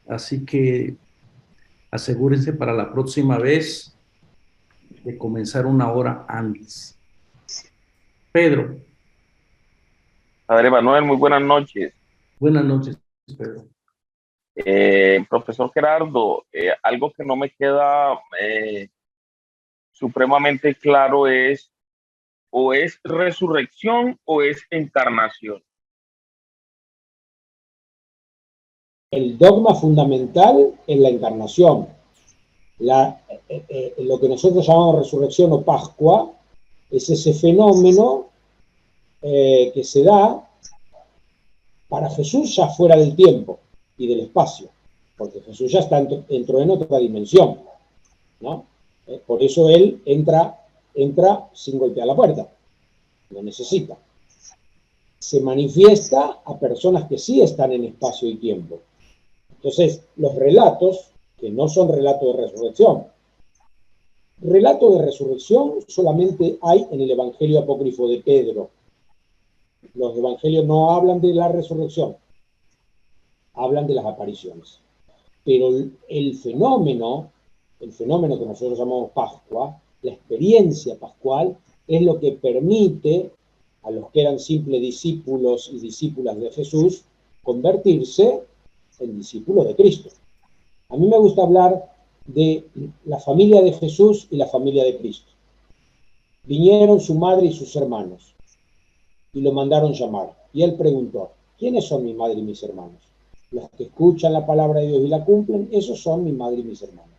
así que asegúrense para la próxima vez de comenzar una hora antes. Pedro. Padre Manuel, muy buenas noches. Buenas noches, Pedro. Profesor Gerardo, algo que no me queda supremamente claro es, o es resurrección o es encarnación. El dogma fundamental es la encarnación. Lo que nosotros llamamos resurrección o Pascua es ese fenómeno que se da para Jesús ya fuera del tiempo y del espacio, porque Jesús ya entró en otra dimensión, ¿no? Por eso él entra sin golpear la puerta, lo necesita. Se manifiesta a personas que sí están en espacio y tiempo. Entonces, los relatos, que no son relatos de resurrección, relatos de resurrección solamente hay en el Evangelio apócrifo de Pedro. Los evangelios no hablan de la resurrección, hablan de las apariciones. Pero el fenómeno que nosotros llamamos Pascua, la experiencia pascual, es lo que permite a los que eran simples discípulos y discípulas de Jesús convertirse en discípulos de Cristo. A mí me gusta hablar de la familia de Jesús y la familia de Cristo. Vinieron su madre y sus hermanos y lo mandaron llamar. Y él preguntó, ¿quiénes son mi madre y mis hermanos? Los que escuchan la palabra de Dios y la cumplen, esos son mi madre y mis hermanos.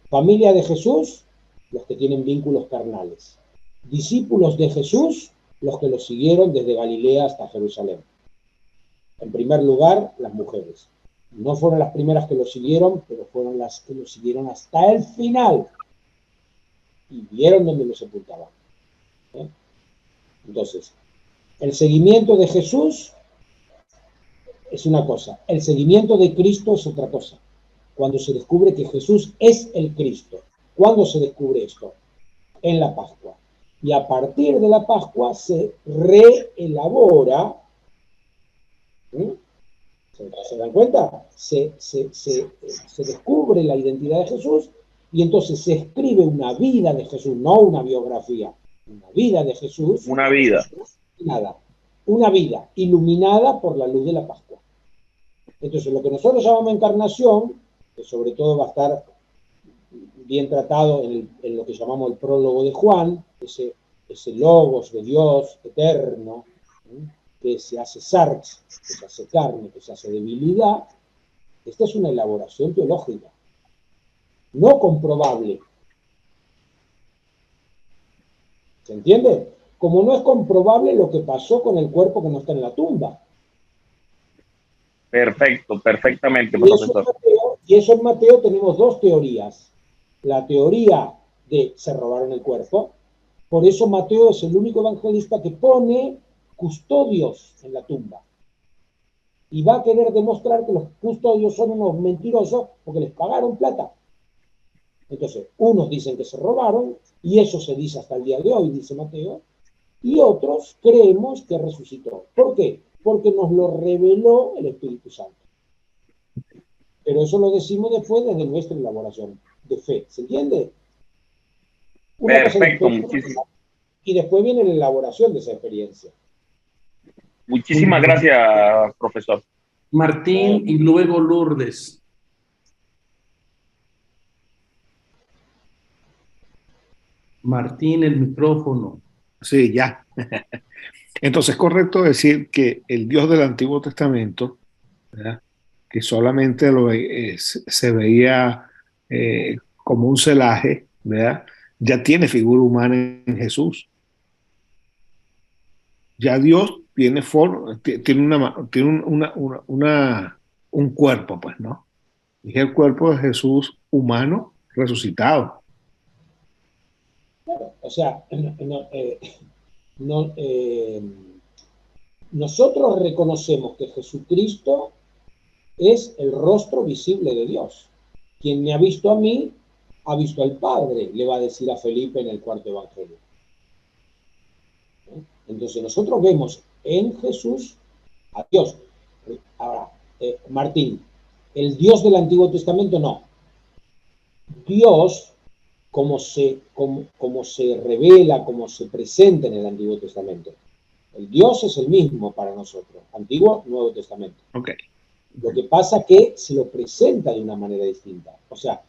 Familia de Jesús, los que tienen vínculos carnales. Discípulos de Jesús, los que lo siguieron desde Galilea hasta Jerusalén. En primer lugar, las mujeres. No fueron las primeras que lo siguieron, pero fueron las que lo siguieron hasta el final. Y vieron dónde lo sepultaban. Entonces, el seguimiento de Jesús es una cosa, el seguimiento de Cristo es otra cosa. Cuando se descubre que Jesús es el Cristo. ¿Cuándo se descubre esto? En la Pascua. Y a partir de la Pascua se reelabora, ¿se dan cuenta? Se descubre la identidad de Jesús y entonces se escribe una vida de Jesús, no una biografía, una vida de Jesús. Una vida. Nada, una vida iluminada por la luz de la Pascua. Entonces, lo que nosotros llamamos encarnación, que sobre todo va a estar bien tratado en lo que llamamos el prólogo de Juan, ese logos de Dios eterno, que se hace sarx, que se hace carne, que se hace debilidad. Esta es una elaboración teológica, no comprobable. ¿Se entiende? Como no es comprobable lo que pasó con el cuerpo que no está en la tumba. Perfecto, perfectamente, profesor. Y eso en Mateo tenemos dos teorías. La teoría de se robaron el cuerpo. Por eso Mateo es el único evangelista que pone custodios en la tumba. Y va a querer demostrar que los custodios son unos mentirosos porque les pagaron plata. Entonces, unos dicen que se robaron, y eso se dice hasta el día de hoy, dice Mateo, y otros creemos que resucitó. ¿Por qué? Porque nos lo reveló el Espíritu Santo. Pero eso lo decimos después desde nuestra elaboración de fe. ¿Se entiende? Perfecto, muchísimas. Y después viene la elaboración de esa experiencia. Muchísimas gracias, profesor. Martín y luego Lourdes. Martín, el micrófono. Sí, ya. Entonces es correcto decir que el Dios del Antiguo Testamento, ¿verdad? Que solamente se veía como un celaje, ¿verdad? Ya tiene figura humana en Jesús. Ya Dios tiene forma, tiene un cuerpo, pues, ¿no? Y es el cuerpo de Jesús humano resucitado. Claro, o sea, no, nosotros reconocemos que Jesucristo es el rostro visible de Dios. Quien me ha visto a mí, ha visto al Padre, le va a decir a Felipe en el cuarto evangelio. Entonces nosotros vemos en Jesús a Dios. Ahora, Martín, el Dios del Antiguo Testamento no. Dios, como se revela, como se presenta en el Antiguo Testamento. El Dios es el mismo para nosotros, Antiguo, Nuevo Testamento. Okay. Lo que pasa es que se lo presenta de una manera distinta. O sea,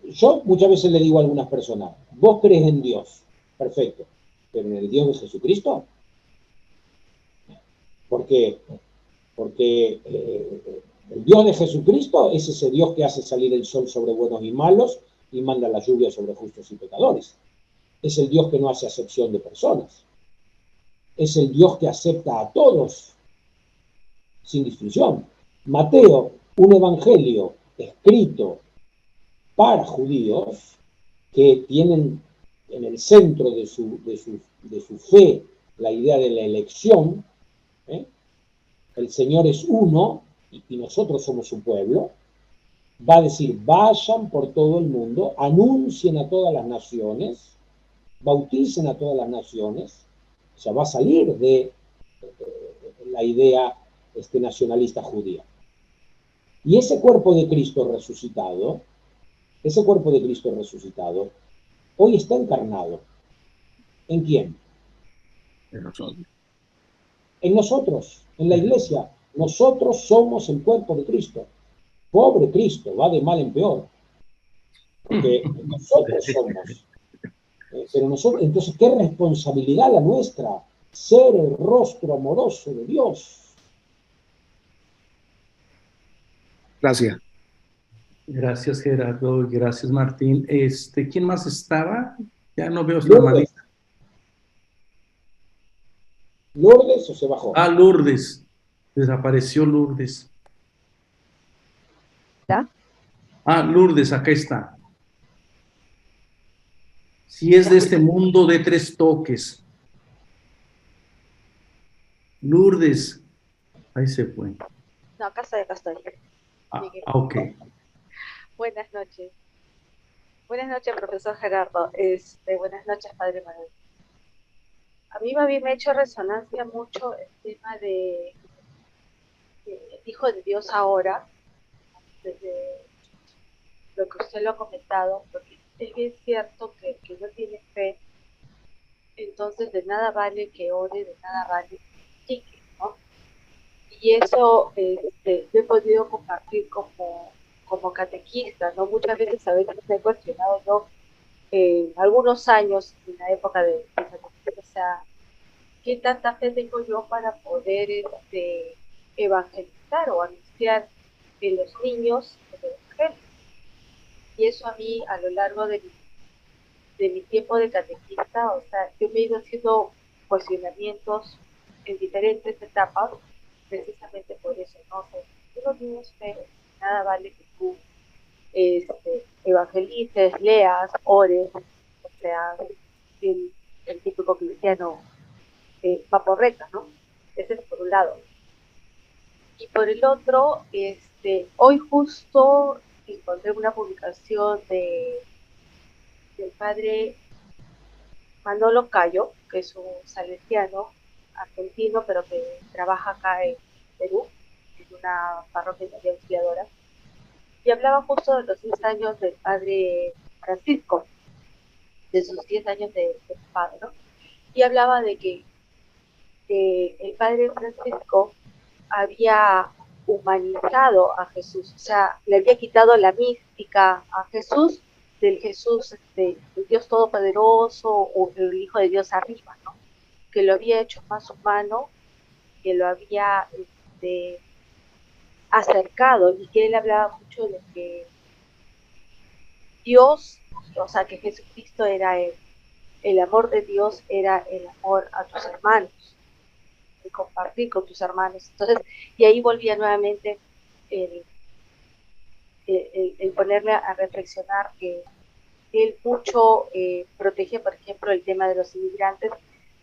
yo muchas veces le digo a algunas personas, vos crees en Dios, perfecto, pero en el Dios de Jesucristo, porque el Dios de Jesucristo es ese Dios que hace salir el sol sobre buenos y malos y manda la lluvia sobre justos y pecadores. Es el Dios que no hace acepción de personas. Es el Dios que acepta a todos sin distinción. Mateo, un evangelio escrito para judíos que tienen en el centro de su fe la idea de la elección, el Señor es uno y nosotros somos su pueblo, va a decir, vayan por todo el mundo, anuncien a todas las naciones, bauticen a todas las naciones, o sea, va a salir de la idea nacionalista judía. Y ese cuerpo de Cristo resucitado, hoy está encarnado. ¿En quién? En nosotros. En nosotros, en la iglesia. Nosotros somos el cuerpo de Cristo. Pobre Cristo, va de mal en peor. Porque nosotros somos. Pero nosotros, entonces, ¿qué responsabilidad la nuestra? Ser el rostro amoroso de Dios. Gracias. Gracias, Gerardo, y gracias, Martín. ¿Quién más estaba? Ya no veo su hermanita. ¿Lourdes o se bajó? Ah, Lourdes. Desapareció Lourdes. ¿Ya? Ah, Lourdes, acá está. Si es de este mundo de tres toques. Lourdes. Ahí se fue. No, acá estoy, acá estoy. Ok. Buenas noches. Buenas noches, profesor Gerardo. Buenas noches, padre Manuel. A mí me ha hecho resonancia mucho el tema de Hijo de Dios ahora, desde lo que usted lo ha comentado, porque es bien cierto que no tiene fe, entonces de nada vale que ore, de nada vale que practique, ¿no? Y eso lo he podido compartir como catequista, ¿no? Muchas veces a veces me he cuestionado yo algunos años en la época de catequista, o sea, ¿qué tanta fe tengo yo para poder evangelizar o anunciar en los niños el evangelio? Y eso a mí, a lo largo de mi tiempo de catequista, o sea, yo me he ido haciendo cuestionamientos en diferentes etapas, precisamente por eso, ¿no? O sea, si tú no tienes fe, nada vale que tú evangelices, leas, ores, o sea, el típico cristiano paporreta, ¿no? Ese es por un lado. Y por el otro, hoy justo encontré una publicación del padre Manolo Cayo, que es un salesiano argentino, pero que trabaja acá en Perú, en una parroquia de Auxiliadora, y hablaba justo de los 10 años del padre Francisco, de sus 10 años de padre, ¿no? Y hablaba de que el padre Francisco había humanizado a Jesús, o sea, le había quitado la mística a Jesús del Jesús, el Dios Todopoderoso o el Hijo de Dios arriba, ¿no? Que lo había hecho más humano, que lo había acercado, y que él hablaba mucho de que Dios, o sea, que Jesucristo era el amor de Dios era el amor a tus hermanos, el compartir con tus hermanos. Entonces, y ahí volvía nuevamente el ponerle a reflexionar que él mucho protege, por ejemplo, el tema de los inmigrantes,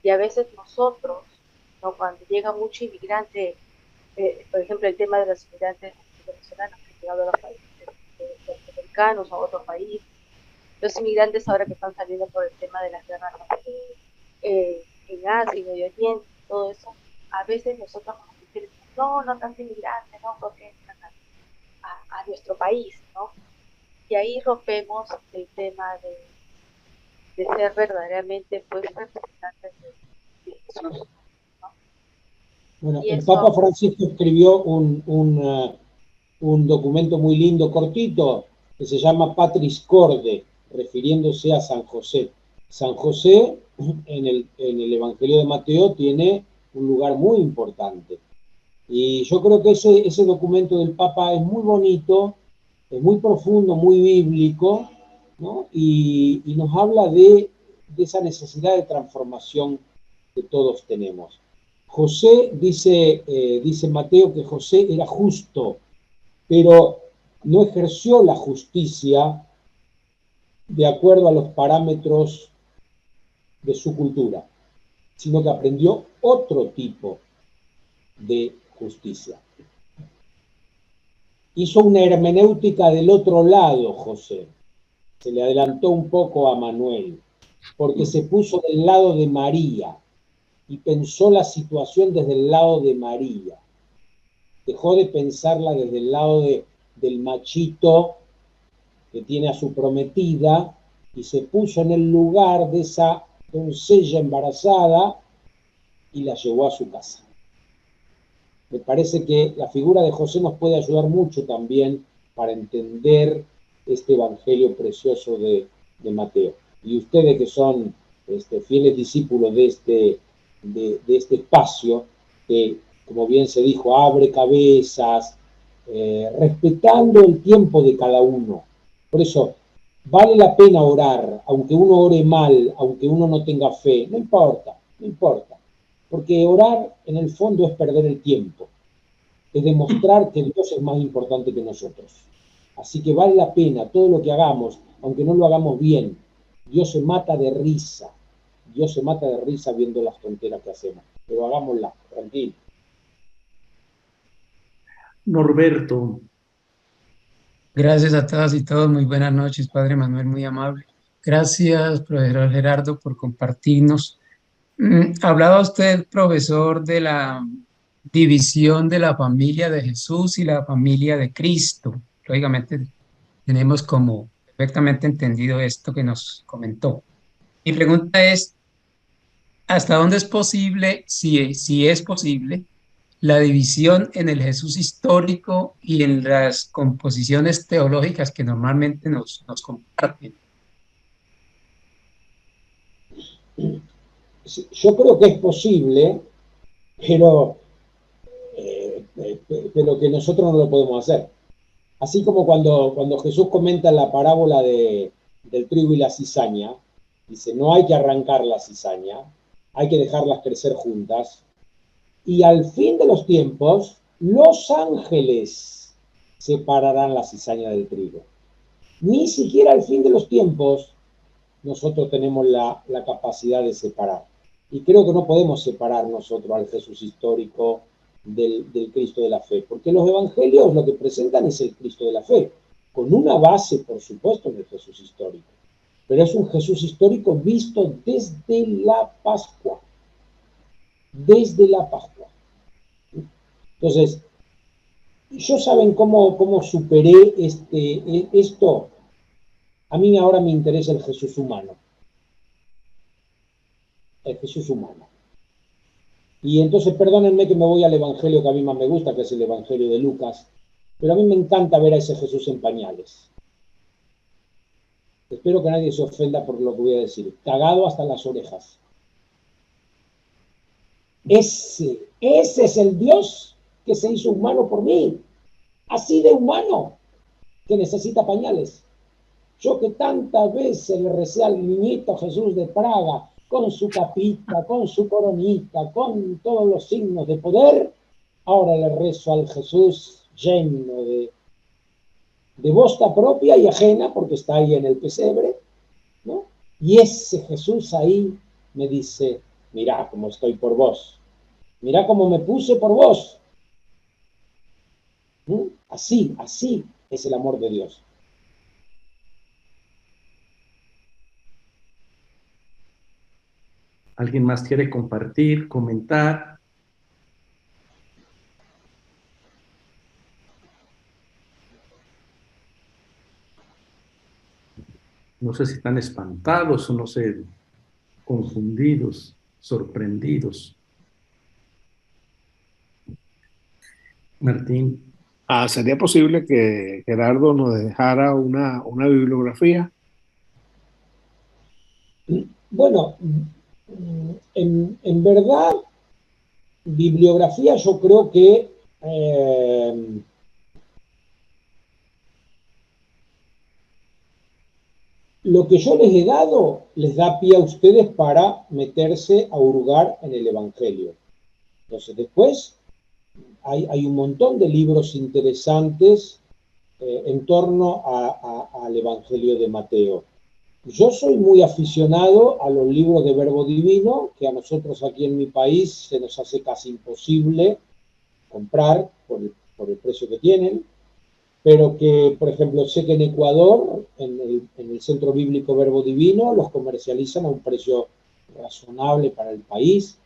y a veces nosotros, ¿no? Cuando llega mucho inmigrante, por ejemplo, el tema de los inmigrantes venezolanos que han llegado a los países norteamericanos o a otro país, los inmigrantes ahora que están saliendo por el tema de las guerras en Asia y Medio Oriente, todo eso, a veces nosotros como que decimos, no tanto inmigrante, no, porque entran a nuestro país, ¿no? Y ahí rompemos el tema de ser verdaderamente pues representantes de Jesús, ¿no? Bueno, Y el eso, Papa Francisco escribió un documento muy lindo, cortito, que se llama Patris Corde, refiriéndose a San José. San José en el Evangelio de Mateo tiene un lugar muy importante. Y yo creo que ese documento del Papa es muy bonito, es muy profundo, muy bíblico, ¿no? Y nos habla de esa necesidad de transformación que todos tenemos. José, dice Mateo que José era justo, pero no ejerció la justicia de acuerdo a los parámetros de su cultura, sino que aprendió otro tipo de justicia. Hizo una hermenéutica del otro lado, José. Se le adelantó un poco a Manuel, porque se puso del lado de María y pensó la situación desde el lado de María. Dejó de pensarla desde el lado del machito que tiene a su prometida y se puso en el lugar de esa doncella embarazada y la llevó a su casa. Me parece que la figura de José nos puede ayudar mucho también para entender este evangelio precioso de Mateo. Y ustedes que son fieles discípulos de este espacio, que como bien se dijo, abre cabezas, respetando el tiempo de cada uno. Por eso, vale la pena orar, aunque uno ore mal, aunque uno no tenga fe, no importa, porque orar en el fondo es perder el tiempo, es demostrar que Dios es más importante que nosotros. Así que vale la pena todo lo que hagamos, aunque no lo hagamos bien. Dios se mata de risa viendo las tonteras que hacemos, pero hagámoslas, tranquilo. Norberto. Gracias a todas y todos, muy buenas noches, Padre Manuel, muy amable. Gracias, profesor Gerardo, por compartirnos. Hablaba usted, profesor, de la división de la familia de Jesús y la familia de Cristo. Lógicamente, tenemos como perfectamente entendido esto que nos comentó. Mi pregunta es, ¿hasta dónde es posible, si es posible, la división en el Jesús histórico y en las composiciones teológicas que normalmente nos comparten? Yo creo que es posible, pero que nosotros no lo podemos hacer. Así como cuando Jesús comenta la parábola del trigo y la cizaña, dice, no hay que arrancar la cizaña, hay que dejarlas crecer juntas, y al fin de los tiempos, los ángeles separarán la cizaña del trigo. Ni siquiera al fin de los tiempos nosotros tenemos la capacidad de separar. Y creo que no podemos separar nosotros al Jesús histórico del Cristo de la fe, porque los evangelios lo que presentan es el Cristo de la fe, con una base, por supuesto, en el Jesús histórico, pero es un Jesús histórico visto desde la Pascua, Entonces, yo saben cómo superé esto. A mí ahora me interesa el Jesús humano. Y entonces, perdónenme que me voy al evangelio que a mí más me gusta, que es el evangelio de Lucas, pero a mí me encanta ver a ese Jesús en pañales. espero que nadie se ofenda por lo que voy a decir, cagado hasta las orejas. Ese es el Dios que se hizo humano por mí, así de humano, que necesita pañales. Yo que tantas veces le recé al niñito Jesús de Praga, con su capita, con su coronita, con todos los signos de poder, ahora le rezo al Jesús lleno de bosta propia y ajena, porque está ahí en el pesebre, ¿no? Y ese Jesús ahí me dice, mirá cómo estoy por vos, mirá cómo me puse por vos. ¿Mm? Así es el amor de Dios. ¿Alguien más quiere compartir, comentar? No sé si están espantados o no sé, confundidos, sorprendidos. Martín. ¿Sería posible que Gerardo nos dejara una bibliografía? Bueno, en verdad, bibliografía yo creo que lo que yo les he dado les da pie a ustedes para meterse a hurgar en el Evangelio. Entonces después hay un montón de libros interesantes en torno al Evangelio de Mateo. Yo soy muy aficionado a los libros de Verbo Divino, que a nosotros aquí en mi país se nos hace casi imposible comprar por el precio que tienen, pero que, por ejemplo, sé que en Ecuador, en el Centro Bíblico Verbo Divino, los comercializan a un precio razonable para el país,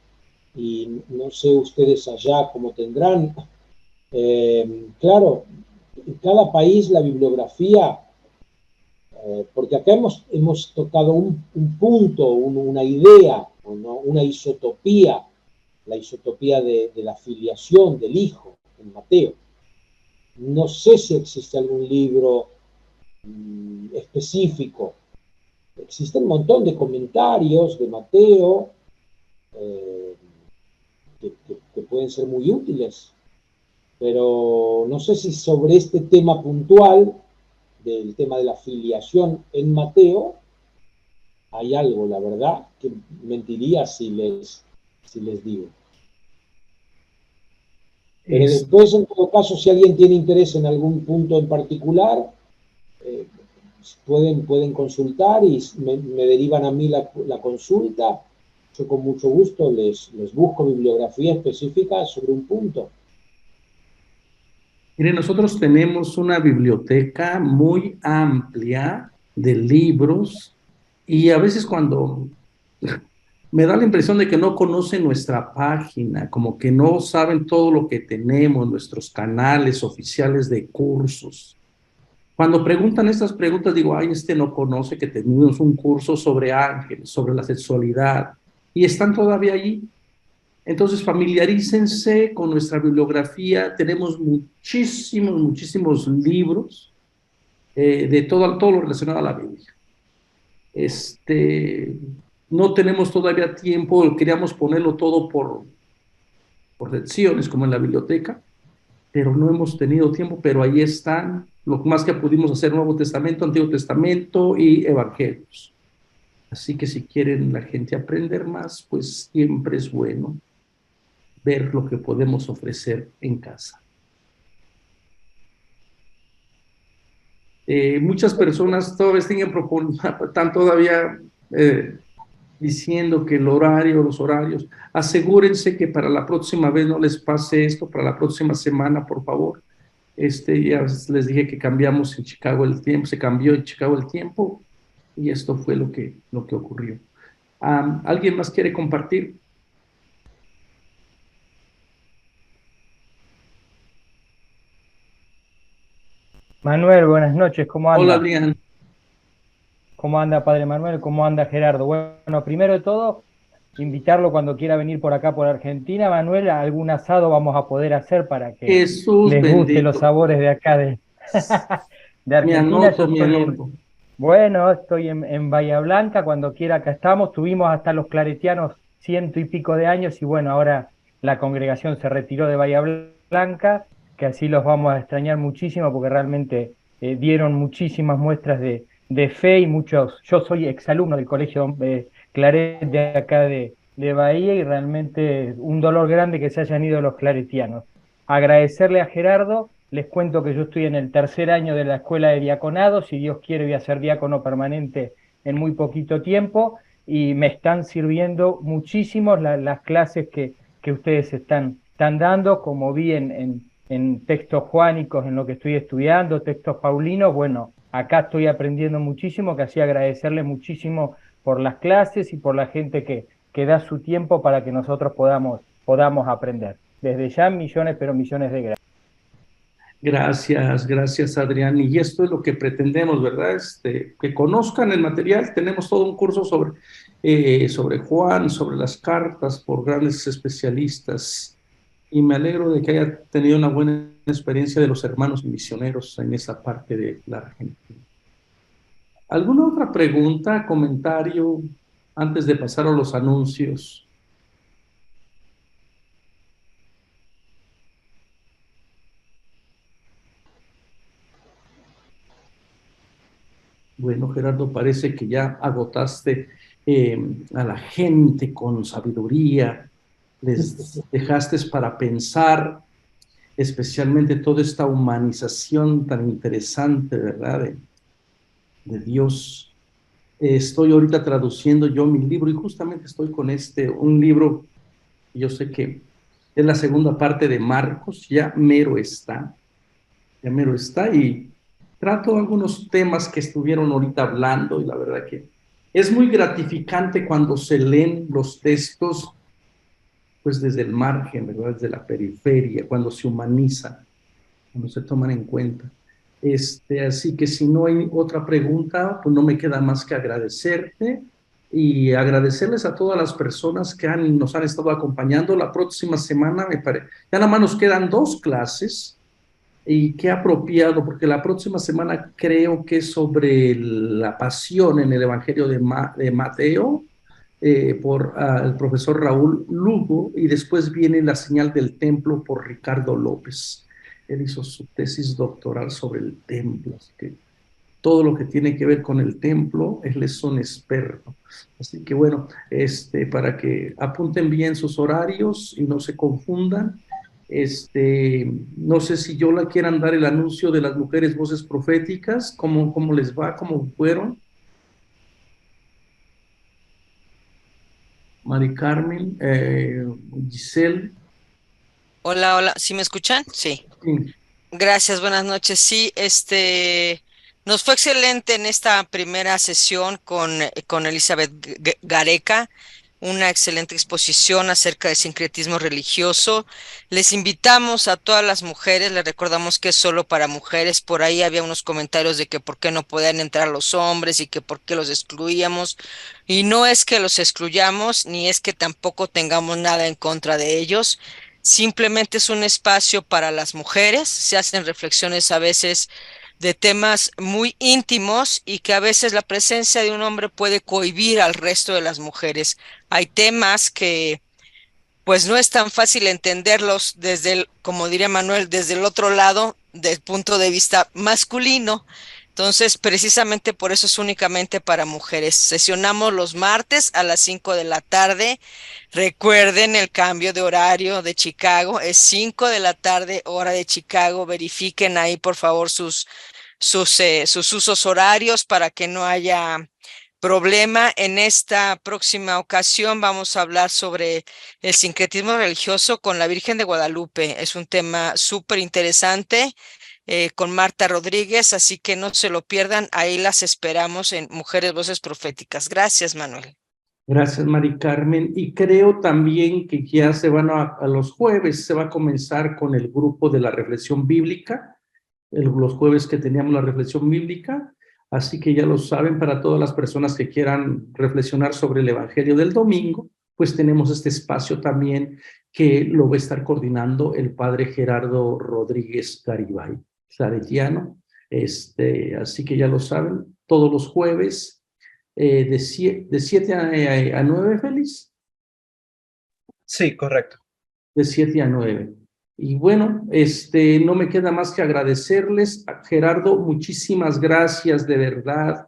y no sé ustedes allá cómo tendrán. Claro, en cada país la bibliografía, porque acá hemos tocado un punto, una idea, ¿no? Una isotopía, la isotopía de la filiación del Hijo en Mateo. No sé si existe algún libro específico. Existe un montón de comentarios de Mateo que pueden ser muy útiles, pero no sé si sobre este tema puntual, del tema de la filiación en Mateo, hay algo, la verdad, que mentiría si les digo. Pero después, en todo caso, si alguien tiene interés en algún punto en particular, pueden consultar y me derivan a mí la consulta. Yo con mucho gusto les busco bibliografía específica sobre un punto. Mire, nosotros tenemos una biblioteca muy amplia de libros y a veces cuando me da la impresión de que no conocen nuestra página, como que no saben todo lo que tenemos, nuestros canales oficiales de cursos. Cuando preguntan estas preguntas, digo, ay, no conoce que tenemos un curso sobre ángeles, sobre la sexualidad, y están todavía allí. Entonces, familiarícense con nuestra bibliografía. Tenemos muchísimos libros de todo lo relacionado a la Biblia. No tenemos todavía tiempo, queríamos ponerlo todo por secciones, como en la biblioteca, pero no hemos tenido tiempo, pero ahí están, lo más que pudimos hacer, Nuevo Testamento, Antiguo Testamento y Evangelios. Así que si quieren la gente aprender más, pues siempre es bueno ver lo que podemos ofrecer en casa. Muchas personas todavía están todavía diciendo que los horarios, asegúrense que para la próxima vez no les pase esto, para la próxima semana, por favor. Ya les dije que cambiamos en Chicago el tiempo, se cambió en Chicago el tiempo, y esto fue lo que ocurrió. ¿Alguien más quiere compartir? Manuel, buenas noches, ¿cómo anda? Hola, Adrián. ¿Cómo anda, Padre Manuel? ¿Cómo anda, Gerardo? Bueno, primero de todo, invitarlo cuando quiera venir por acá, por Argentina, Manuel, algún asado vamos a poder hacer para que Jesús les bendito. guste los sabores de acá de Argentina. Me anoto. Bueno, estoy en Bahía Blanca, cuando quiera acá estamos. Tuvimos hasta los claretianos 100 y pico de años y bueno, ahora la congregación se retiró de Bahía Blanca, que así los vamos a extrañar muchísimo porque realmente dieron muchísimas muestras de fe y muchos. Yo soy exalumno del Colegio Claret de acá de Bahía y realmente un dolor grande que se hayan ido los claretianos. Agradecerle a Gerardo. Les cuento que yo estoy en el tercer año de la escuela de diaconado, si Dios quiere voy a ser diácono permanente en muy poquito tiempo y me están sirviendo muchísimo las clases que ustedes están dando, como vi en textos juánicos, en lo que estoy estudiando, textos paulinos, bueno, acá estoy aprendiendo muchísimo, que así agradecerle muchísimo por las clases y por la gente que da su tiempo para que nosotros podamos aprender. Desde ya millones, pero millones de gracias. Gracias Adrián. Y esto es lo que pretendemos, ¿verdad? Que conozcan el material. Tenemos todo un curso sobre Juan, sobre las cartas por grandes especialistas. Y me alegro de que haya tenido una buena experiencia de los hermanos misioneros en esa parte de la Argentina. ¿Alguna otra pregunta, comentario antes de pasar a los anuncios? Bueno, Gerardo, parece que ya agotaste a la gente con sabiduría, les dejaste para pensar, especialmente toda esta humanización tan interesante, ¿verdad? De Dios. Estoy ahorita traduciendo yo mi libro y justamente estoy con un libro, yo sé que es la segunda parte de Marcos, ya mero está y trato algunos temas que estuvieron ahorita hablando y la verdad que es muy gratificante cuando se leen los textos pues desde el margen, ¿verdad? Desde la periferia, cuando se humanizan, cuando se toman en cuenta. Así que si no hay otra pregunta, pues no me queda más que agradecerte y agradecerles a todas las personas que nos han estado acompañando. La próxima semana, ya nada más nos quedan 2 clases. Y qué apropiado, porque la próxima semana creo que es sobre la pasión en el Evangelio de Mateo, por el profesor Raúl Lugo, y después viene la señal del templo por Ricardo López. Él hizo su tesis doctoral sobre el templo, así que todo lo que tiene que ver con el templo, él es un experto. Así que bueno, para que apunten bien sus horarios y no se confundan. No sé si yo la quieran dar el anuncio de las mujeres voces proféticas, cómo les va, cómo fueron. Mari Carmen, Giselle. Hola, ¿sí me escuchan? Sí. Sí. Gracias, buenas noches. Sí, nos fue excelente en esta primera sesión con Elizabeth Gareca, una excelente exposición acerca del sincretismo religioso. Les invitamos a todas las mujeres, les recordamos que es solo para mujeres. Por ahí había unos comentarios de que por qué no podían entrar los hombres y que por qué los excluíamos. Y no es que los excluyamos, ni es que tampoco tengamos nada en contra de ellos. Simplemente es un espacio para las mujeres, se hacen reflexiones a veces de temas muy íntimos y que a veces la presencia de un hombre puede cohibir al resto de las mujeres. Hay temas que pues no es tan fácil entenderlos como diría Manuel, desde el otro lado, del punto de vista masculino. Entonces, precisamente por eso es únicamente para mujeres. Sesionamos los martes a las 5 de la tarde. Recuerden el cambio de horario de Chicago. Es 5 de la tarde, hora de Chicago. Verifiquen ahí, por favor, sus usos horarios para que no haya problema. En esta próxima ocasión vamos a hablar sobre el sincretismo religioso con la Virgen de Guadalupe. Es un tema súper interesante con Marta Rodríguez, así que no se lo pierdan. Ahí las esperamos en Mujeres Voces Proféticas. Gracias, Manuel. Gracias, Mari Carmen. Y creo también que ya se van a los jueves, se va a comenzar con el grupo de la reflexión bíblica, los jueves que teníamos la reflexión bíblica. Así que ya lo saben, para todas las personas que quieran reflexionar sobre el Evangelio del domingo, pues tenemos este espacio también que lo va a estar coordinando el padre Gerardo Rodríguez Garibay, claretiano. Así que ya lo saben, todos los jueves, de 7 a 9, Félix. Sí, correcto. De 7 a 9. Y bueno, no me queda más que agradecerles. Gerardo, muchísimas gracias de verdad,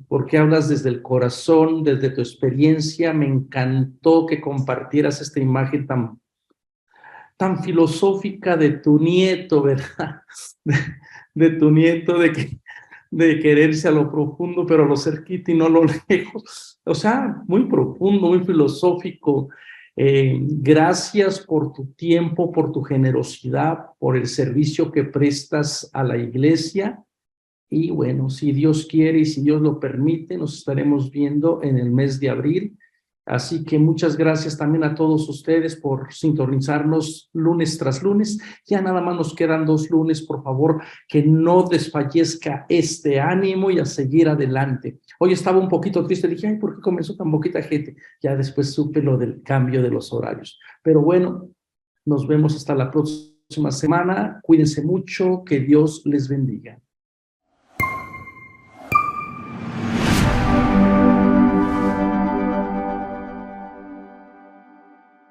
porque hablas desde el corazón, desde tu experiencia. Me encantó que compartieras esta imagen tan filosófica de tu nieto, ¿verdad? De tu nieto, de quererse a lo profundo, pero a lo cerquita y no a lo lejos. O sea, muy profundo, muy filosófico. Gracias por tu tiempo, por tu generosidad, por el servicio que prestas a la iglesia. Y bueno, si Dios quiere y si Dios lo permite, nos estaremos viendo en el mes de abril. Así que muchas gracias también a todos ustedes por sintonizarnos lunes tras lunes. Ya nada más nos quedan 2 lunes, por favor, que no desfallezca este ánimo y a seguir adelante. Hoy estaba un poquito triste, dije, ay, ¿por qué comenzó tan poquita gente? Ya después supe lo del cambio de los horarios. Pero bueno, nos vemos hasta la próxima semana. Cuídense mucho, que Dios les bendiga.